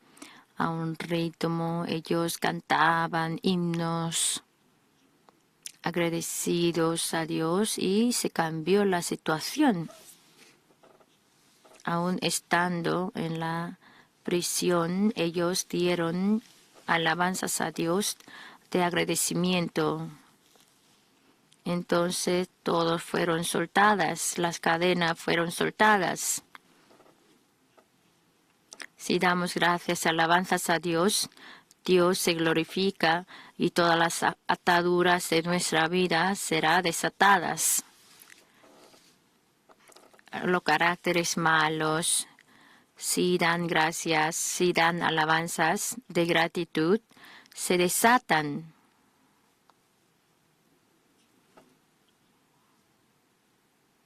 a un ritmo. Ellos cantaban himnos agradecidos a Dios y se cambió la situación. Aún estando en la prisión, ellos dieron alabanzas a Dios de agradecimiento. Entonces todos fueron soltadas, las cadenas fueron soltadas. Si damos gracias, alabanzas a Dios, Dios se glorifica y todas las ataduras de nuestra vida serán desatadas. Los caracteres malos, si dan gracias, si dan alabanzas de gratitud, se desatan.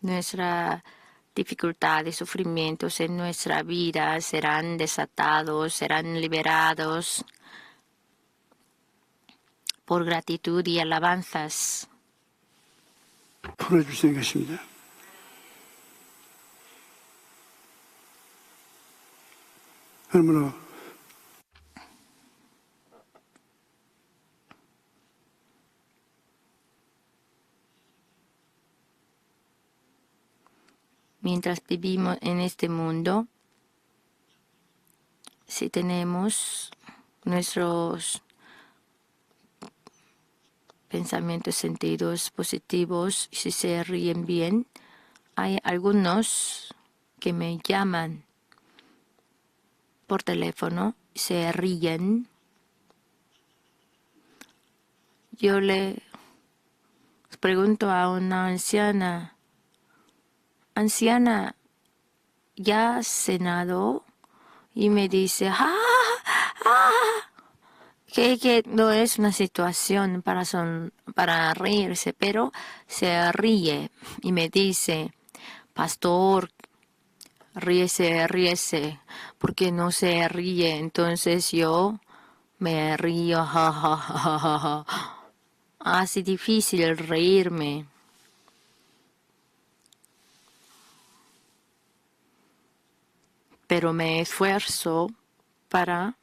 Nuestras dificultades, sufrimientos en nuestra vida serán desatados, serán liberados por gratitud y alabanzas. 풀어주시는 것입니다. 그러므로 Mientras vivimos en este mundo, si tenemos nuestros pensamientos, sentidos positivos, si se ríen bien, hay algunos que me llaman por teléfono, se ríen. Yo le pregunto a una anciana, ¿ya has cenado? Y me dice, que no es una situación para reírse, pero se ríe y me dice, pastor, ríese, porque no se ríe. Entonces yo me río, Hace difícil reírme. Pero me esfuerzo para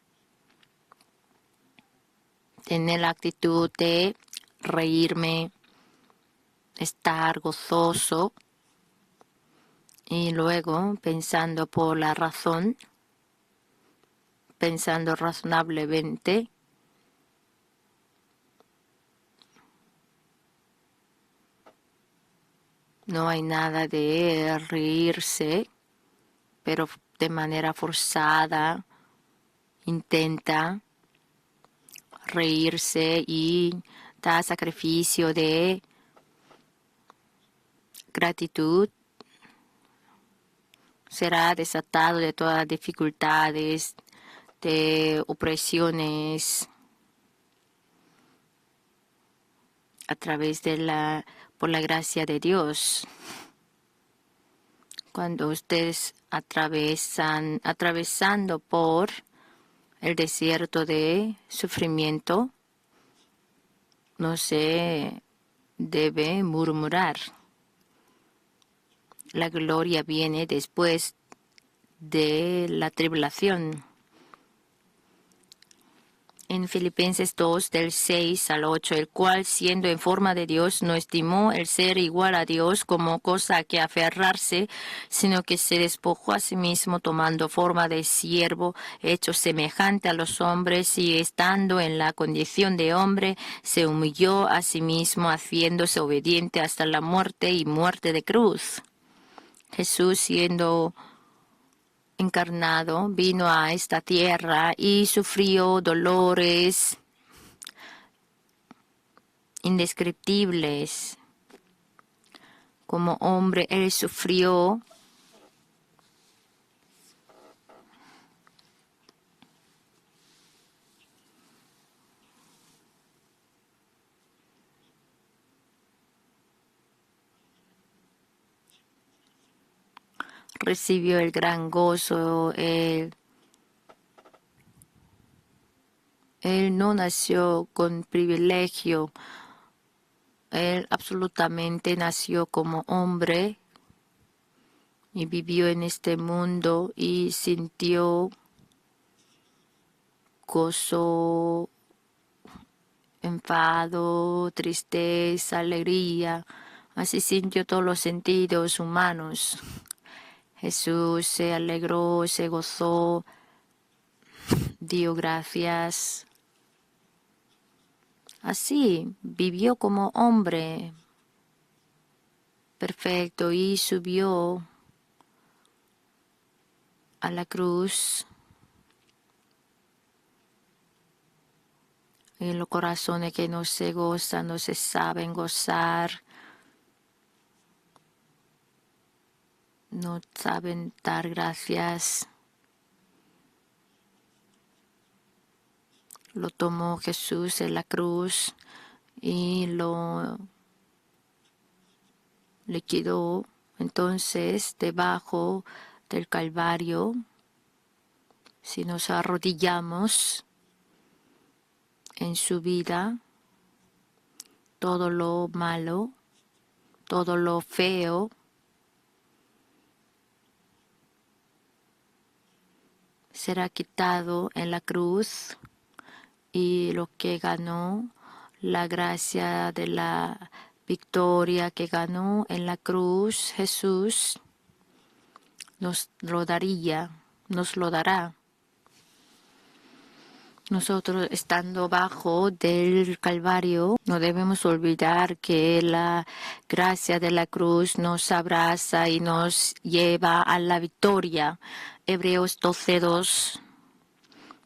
tener la actitud de reírme, estar gozoso y luego pensando por la razón, pensando razonablemente, no hay nada de reírse, pero de manera forzada intenta reírse y da sacrificio de gratitud, será desatado de todas las dificultades, de opresiones a través de por la gracia de Dios. Cuando ustedes atravesando por el desierto de sufrimiento, no se debe murmurar. La gloria viene después de la tribulación. En Filipenses 2, del 6 al 8, el cual, siendo en forma de Dios, no estimó el ser igual a Dios como cosa a que aferrarse, sino que se despojó a sí mismo, tomando forma de siervo, hecho semejante a los hombres, y estando en la condición de hombre, se humilló a sí mismo, haciéndose obediente hasta la muerte y muerte de cruz. Jesús, siendo encarnado, vino a esta tierra y sufrió dolores indescriptibles. Como hombre, Él sufrió recibió el gran gozo. Él no nació con privilegio. Él absolutamente nació como hombre y vivió en este mundo y sintió gozo, enfado, tristeza, alegría. Así sintió todos los sentidos humanos. Jesús se alegró, se gozó, dio gracias. Así vivió como hombre perfecto y subió a la cruz. En los corazones que no se gozan, no se saben gozar, no saben dar gracias. Lo tomó Jesús en la cruz y lo liquidó Entonces, debajo del Calvario, si nos arrodillamos en su vida, todo lo malo, todo lo feo, será quitado en la cruz, y lo que ganó, la gracia de la victoria que ganó en la cruz, Jesús nos lo dará. Nosotros, estando bajo del Calvario, no debemos olvidar que la gracia de la cruz nos abraza y nos lleva a la victoria. Hebreos 12:2.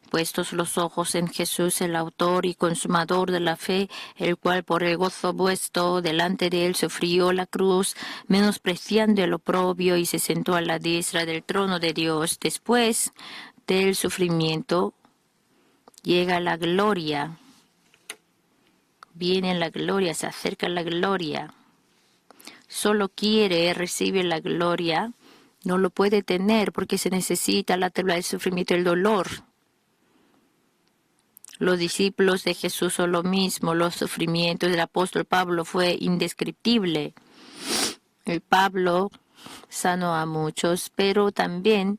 Puestos los ojos en Jesús, el autor y consumador de la fe, el cual por el gozo puesto delante de él sufrió la cruz, menospreciando el oprobio, y se sentó a la diestra del trono de Dios. Después del sufrimiento llega la gloria. Viene la gloria, se acerca la gloria. Solo quiere recibir la gloria, no lo puede tener porque se necesita la tabla del sufrimiento y el dolor. Los discípulos de Jesús son lo mismo. Los sufrimientos del apóstol Pablo fue indescriptible. El Pablo sanó a muchos, pero también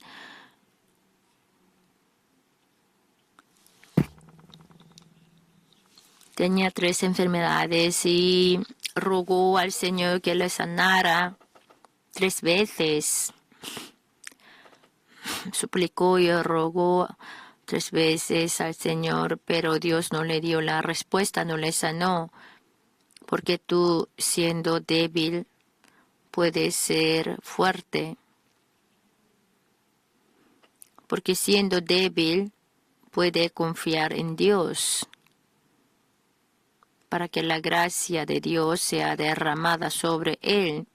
tenía 3 enfermedades y rogó al Señor que le sanara 3 veces. Suplicó y rogó 3 veces al Señor, pero Dios no le dio la respuesta, no le sanó. Porque tú, siendo débil, puedes ser fuerte. Porque siendo débil, puede confiar en Dios, para que la gracia de Dios sea derramada sobre él.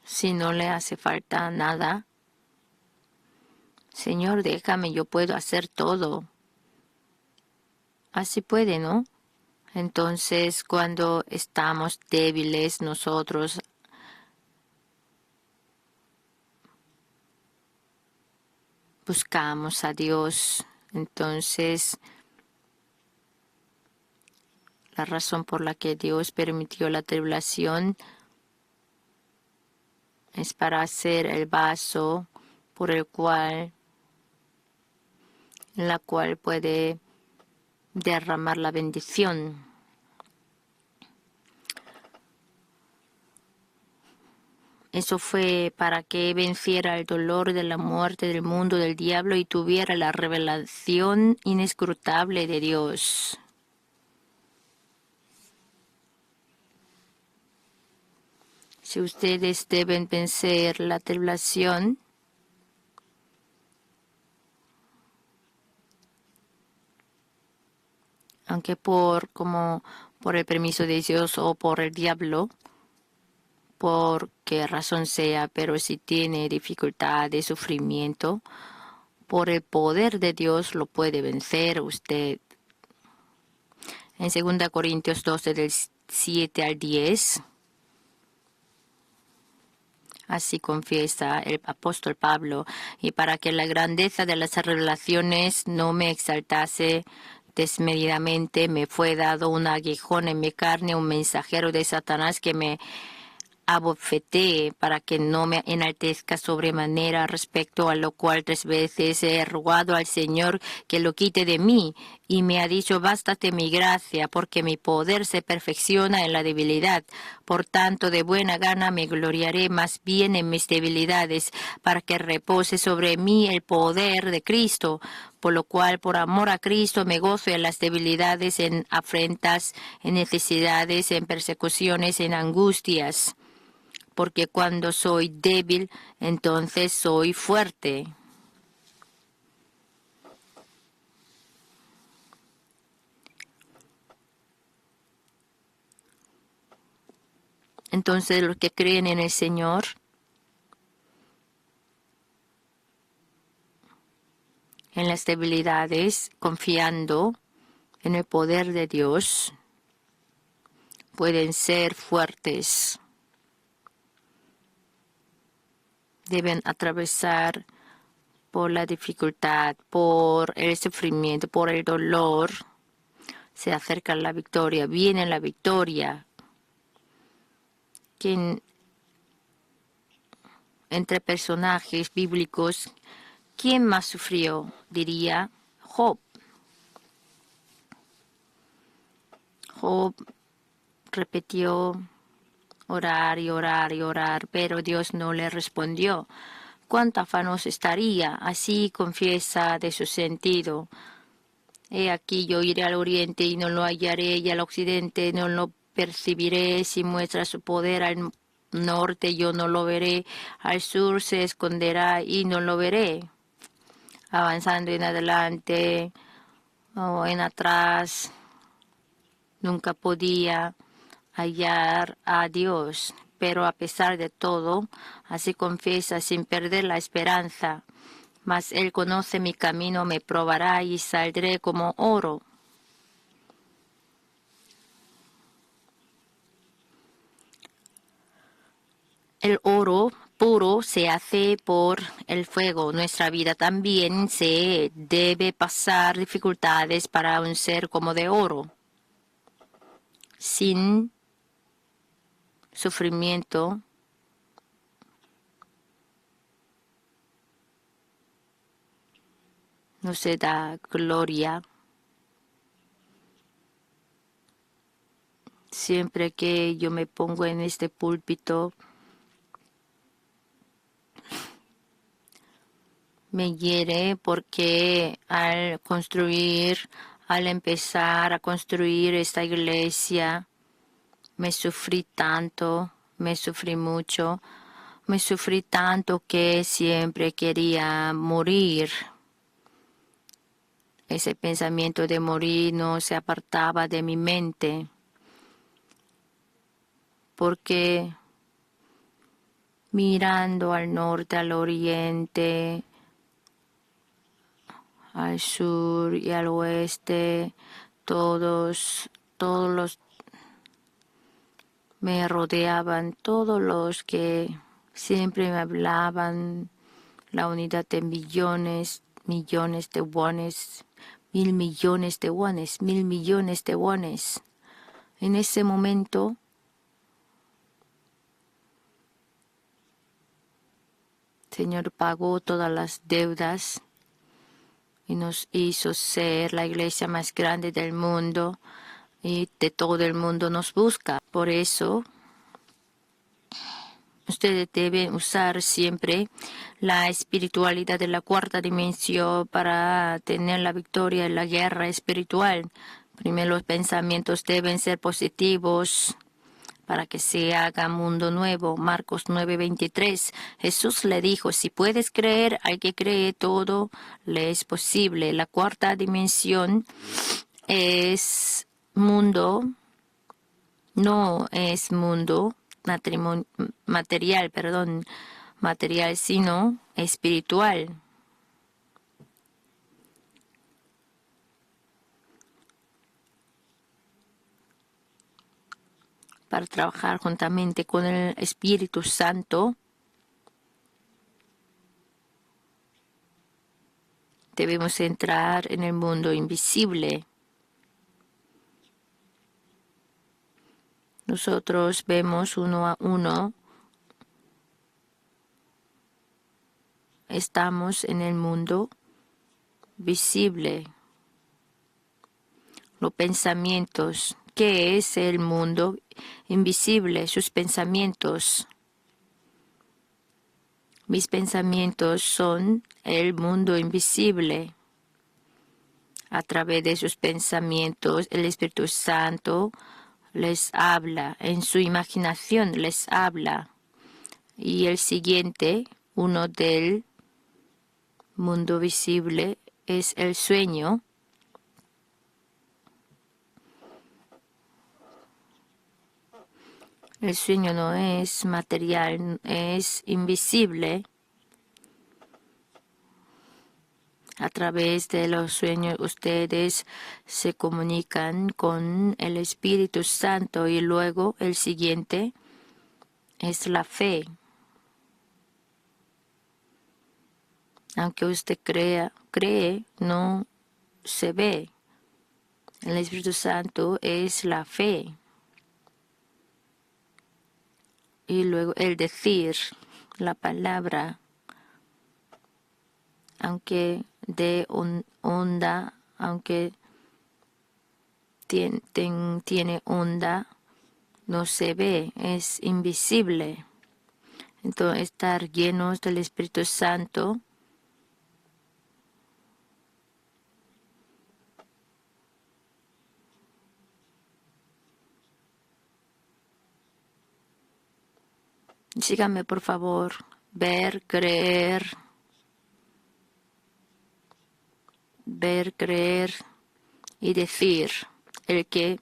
Si no le hace falta nada, Señor, déjame, yo puedo hacer todo. Así puede, ¿no? Entonces, cuando estamos débiles, nosotros buscamos a Dios. Entonces, la razón por la que Dios permitió la tribulación es para hacer el vaso por el cual, en la cual puede derramar la bendición. Eso fue para que venciera el dolor de la muerte, del mundo, del diablo, y tuviera la revelación inescrutable de Dios. Si ustedes deben vencer la tribulación, aunque por el permiso de Dios o por el diablo, por qué razón sea, pero si tiene dificultad de sufrimiento, por el poder de Dios lo puede vencer usted. En 2 Corintios 12, del 7 al 10, así confiesa el apóstol Pablo, y para que la grandeza de las revelaciones no me exaltase desmedidamente, me fue dado un aguijón en mi carne, un mensajero de Satanás que me abofetee para que no me enaltezca sobremanera, respecto a lo cual 3 veces he rogado al Señor que lo quite de mí, y me ha dicho: bástate mi gracia, porque mi poder se perfecciona en la debilidad. Por tanto, de buena gana me gloriaré más bien en mis debilidades, para que repose sobre mí el poder de Cristo. Por lo cual, por amor a Cristo, me gozo en las debilidades, en afrentas, en necesidades, en persecuciones, en angustias. Porque cuando soy débil, entonces soy fuerte. Entonces, los que creen en el Señor, en las debilidades, confiando en el poder de Dios pueden ser fuertes. Deben atravesar por la dificultad, por el sufrimiento, por el dolor. Se acerca la victoria, viene la victoria. Entre personajes bíblicos, ¿quién más sufrió? Diría Job. Job repitió orar y orar y orar, pero Dios no le respondió. ¿Cuánto afanoso estaría? Así confiesa de su sentido. He aquí yo iré al oriente y no lo hallaré, y al occidente no lo percibiré. Si muestra su poder al norte yo no lo veré, al sur se esconderá y no lo veré. Avanzando en adelante o en atrás, nunca podía hallar a Dios, pero a pesar de todo, así confiesa sin perder la esperanza. Mas Él conoce mi camino, me probará y saldré como oro. El oro puro se hace por el fuego. Nuestra vida también se debe pasar dificultades para un ser como de oro. Sin sufrimiento, no se da gloria. Siempre que yo me pongo en este púlpito, me hiere porque al empezar a construir esta iglesia, me sufrí tanto, me sufrí mucho, me sufrí tanto que siempre quería morir. Ese pensamiento de morir no se apartaba de mi mente, porque mirando al norte, al oriente, al sur y al oeste, todos los me rodeaban, todos los que siempre me hablaban la unidad de millones de wones, 1.000 millones de wones, 1.000 millones de wones. En ese momento, el Señor pagó todas las deudas y nos hizo ser la iglesia más grande del mundo, y de todo el mundo nos busca. Por eso, ustedes deben usar siempre la espiritualidad de la cuarta dimensión para tener la victoria en la guerra espiritual. Primero, los pensamientos deben ser positivos para que se haga mundo nuevo. Marcos 9:23. Jesús le dijo, si puedes creer, al que cree todo le es posible. La cuarta dimensión es mundo, no es mundo material, sino espiritual. Para trabajar juntamente con el Espíritu Santo, debemos entrar en el mundo invisible. Nosotros vemos uno a uno. Estamos en el mundo visible. Los pensamientos. ¿Qué es el mundo invisible? Sus pensamientos. Mis pensamientos son el mundo invisible. A través de sus pensamientos, el Espíritu Santo les habla. En su imaginación les habla. Y el siguiente, uno del mundo visible, es el sueño. El sueño no es material, es invisible. A través de los sueños ustedes se comunican con el Espíritu Santo y luego el siguiente es la fe. Aunque usted cree, no se ve. El Espíritu Santo es la fe. Y luego el decir, la palabra, aunque de onda, aunque tiene onda, no se ve, es invisible. Entonces, estar llenos del Espíritu Santo síganme, por favor. Ver, creer y decir. El que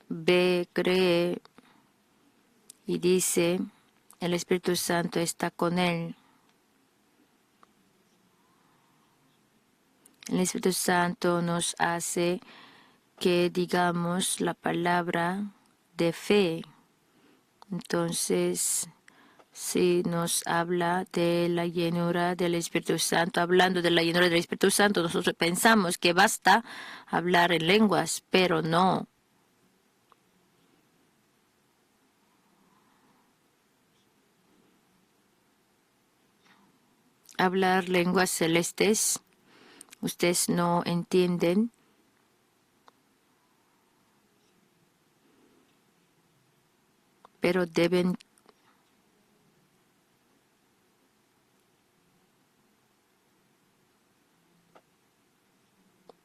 ve, cree y dice, el Espíritu Santo está con él. El Espíritu Santo nos hace que digamos la palabra de fe. Entonces, si nos habla de la llenura del Espíritu Santo, hablando de la llenura del Espíritu Santo, nosotros pensamos que basta hablar en lenguas, pero no. Hablar lenguas celestes, ustedes no entienden. Pero deben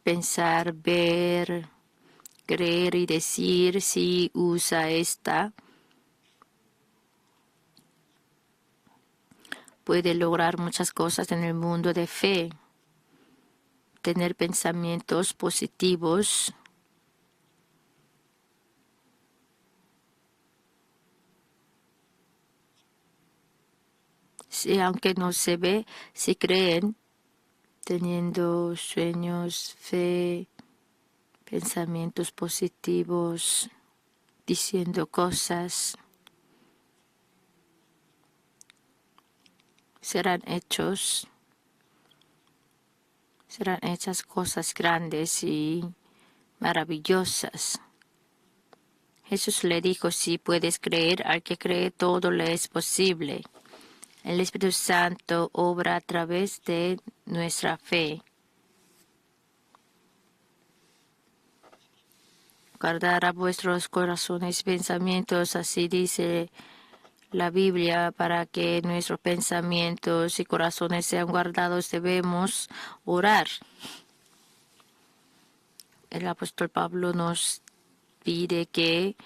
pensar, ver, creer y decir si usa esta. Puede lograr muchas cosas en el mundo de fe. Tener pensamientos positivos. Sí, aunque no se ve, si creen, teniendo sueños, fe, pensamientos positivos, diciendo cosas, serán hechas cosas grandes y maravillosas. Jesús le dijo, si puedes creer, al que cree todo le es posible. El Espíritu Santo obra a través de nuestra fe. Guardar a vuestros corazones y pensamientos, así dice la Biblia, para que nuestros pensamientos y corazones sean guardados, debemos orar. El apóstol Pablo nos pide que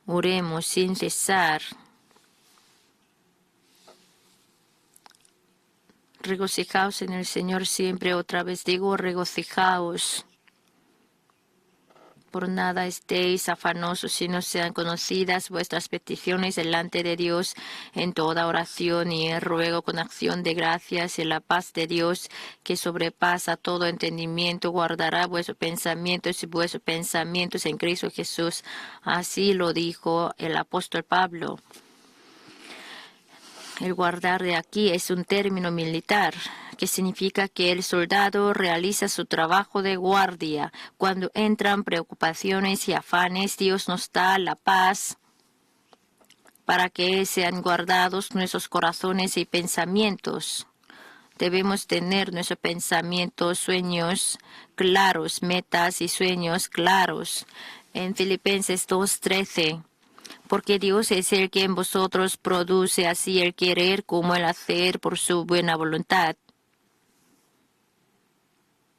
oremos sin cesar. Regocijaos en el Señor siempre. Otra vez digo, regocijaos. Por nada estéis afanosos, sino sean conocidas vuestras peticiones delante de Dios en toda oración y ruego con acción de gracias, y la paz de Dios, que sobrepasa todo entendimiento, guardará vuestros pensamientos en Cristo Jesús. Así lo dijo el apóstol Pablo. El guardar de aquí es un término militar, que significa que el soldado realiza su trabajo de guardia. Cuando entran preocupaciones y afanes, Dios nos da la paz para que sean guardados nuestros corazones y pensamientos. Debemos tener nuestros pensamientos, sueños claros, metas y sueños claros. En Filipenses 2:13. Porque Dios es el que en vosotros produce así el querer como el hacer por su buena voluntad.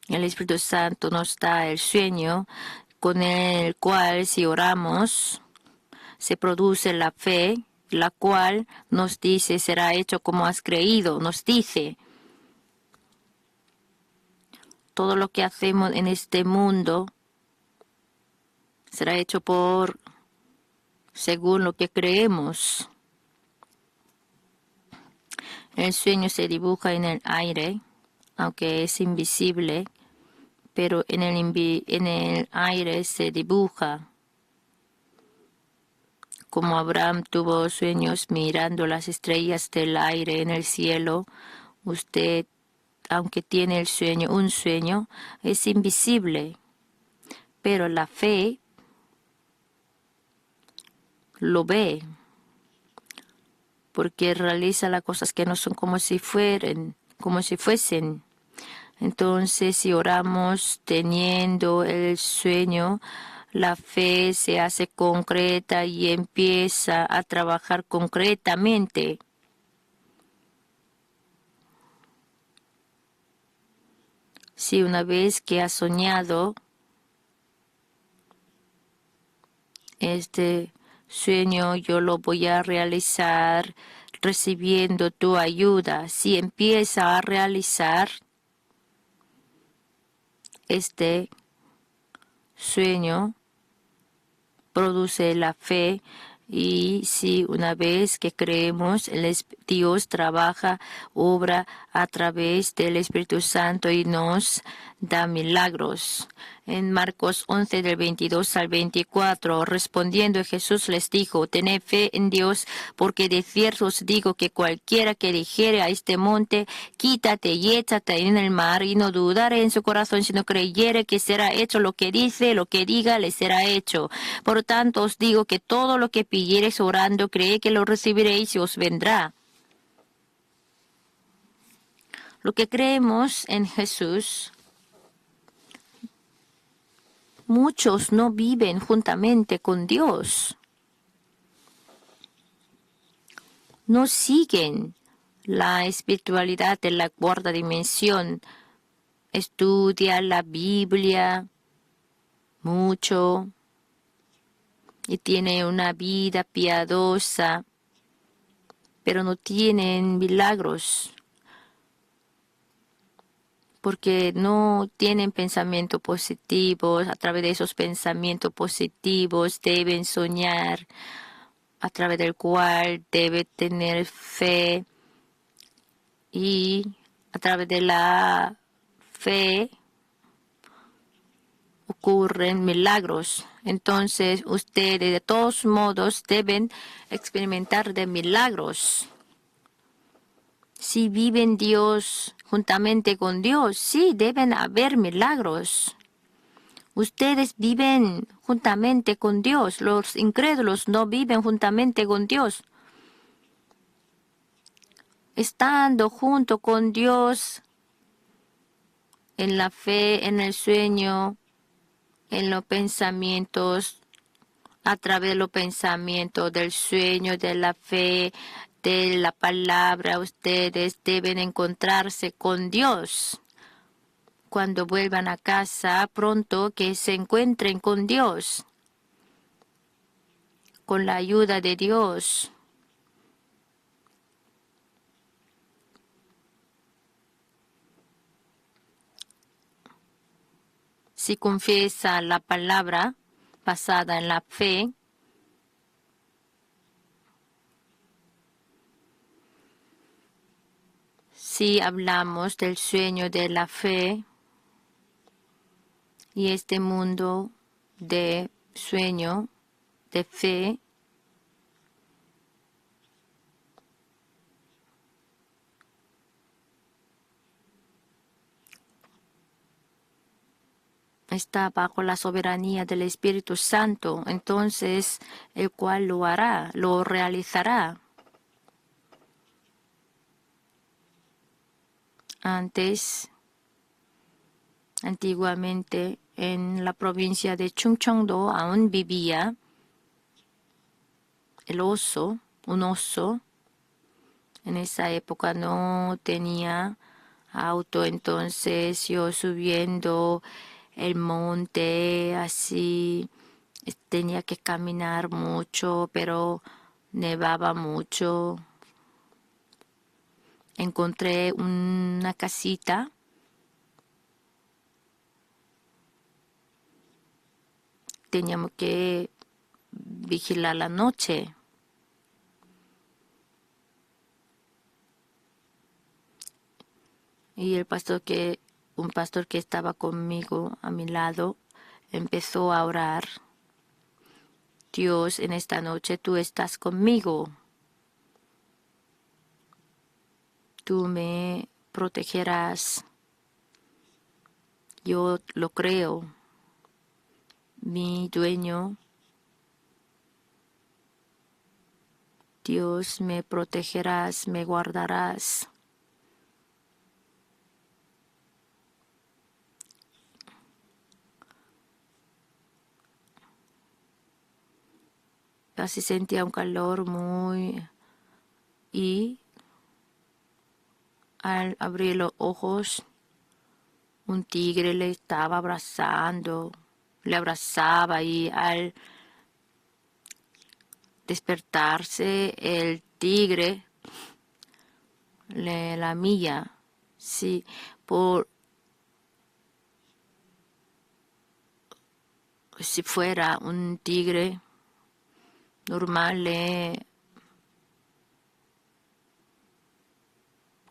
El Espíritu Santo nos da el sueño con el cual, si oramos, se produce la fe, la cual nos dice será hecho como has creído. Nos dice todo lo que hacemos en este mundo será hecho según lo que creemos. El sueño se dibuja en el aire aunque es invisible, pero en el aire se dibuja. Como Abraham tuvo sueños mirando las estrellas del aire en el cielo, usted, aunque tiene un sueño, es invisible, pero la fe lo ve, porque realiza las cosas que no son como si fuesen. Entonces, si oramos teniendo el sueño, la fe se hace concreta y empieza a trabajar concretamente. Si una vez que has soñado, este sueño yo lo voy a realizar recibiendo tu ayuda. Si empieza a realizar este sueño, produce la fe. Y si una vez que creemos, Dios trabaja, obra a través del Espíritu Santo y nos da milagros. En Marcos 11 del 22 al 24, respondiendo Jesús les dijo, tened fe en Dios, porque de cierto os digo que cualquiera que dijere a este monte, quítate y échate en el mar, y no dudare en su corazón, sino creyere que será hecho lo que dice, lo que diga, le será hecho. Por tanto os digo que todo lo que pidiereis orando, creed que lo recibiréis y os vendrá. Lo que creemos en Jesús, muchos no viven juntamente con Dios. No siguen la espiritualidad de la cuarta dimensión. Estudian la Biblia mucho y tienen una vida piadosa, pero no tienen milagros, porque no tienen pensamientos positivos. A través de esos pensamientos positivos deben soñar, a través del cual debe tener fe, y a través de la fe ocurren milagros. Entonces ustedes de todos modos deben experimentar de milagros. Si viven Dios juntamente con Dios, sí, deben haber milagros. Ustedes viven juntamente con Dios. Los incrédulos no viven juntamente con Dios. Estando junto con Dios en la fe, en el sueño, en los pensamientos, a través de los pensamientos, del sueño, de la fe, de la palabra, ustedes deben encontrarse con Dios. Cuando vuelvan a casa, pronto que se encuentren con Dios, con la ayuda de Dios. Si confiesa la palabra basada en la fe, si hablamos del sueño de la fe y este mundo de sueño, de fe, está bajo la soberanía del Espíritu Santo, entonces el cual lo hará, lo realizará. Antiguamente, en la provincia de Chungcheongdo aún vivía un oso. En esa época no tenía auto, entonces yo subiendo el monte así tenía que caminar mucho, pero nevaba mucho. Encontré una casita teníamos que vigilar la noche. Y un pastor que estaba conmigo a mi lado empezó a orar. Dios, en esta noche tú estás conmigo. Tú me protegerás. Yo lo creo. Mi dueño, Dios, me protegerás, me guardarás. Casi sentía un calor y al abrir los ojos, un tigre le estaba abrazando, le abrazaba y al despertarse el tigre le lamía. Sí, si fuera un tigre normal le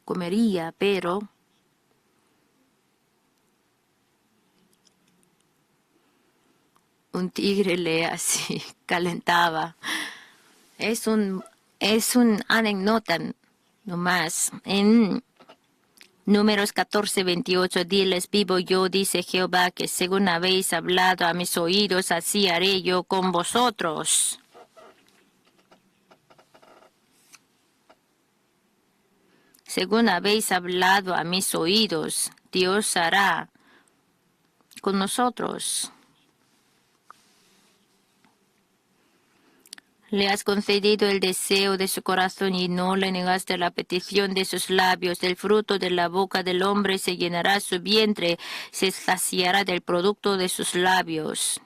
comería, pero un tigre le así calentaba. Es un anécdota nomás. En Números 14:28, diles, vivo yo, dice Jehová, que según habéis hablado a mis oídos, así haré yo con vosotros. Según habéis hablado a mis oídos, Dios hará con nosotros. Le has concedido el deseo de su corazón y no le negaste la petición de sus labios. Del fruto de la boca del hombre se llenará su vientre, se saciará del producto de sus labios.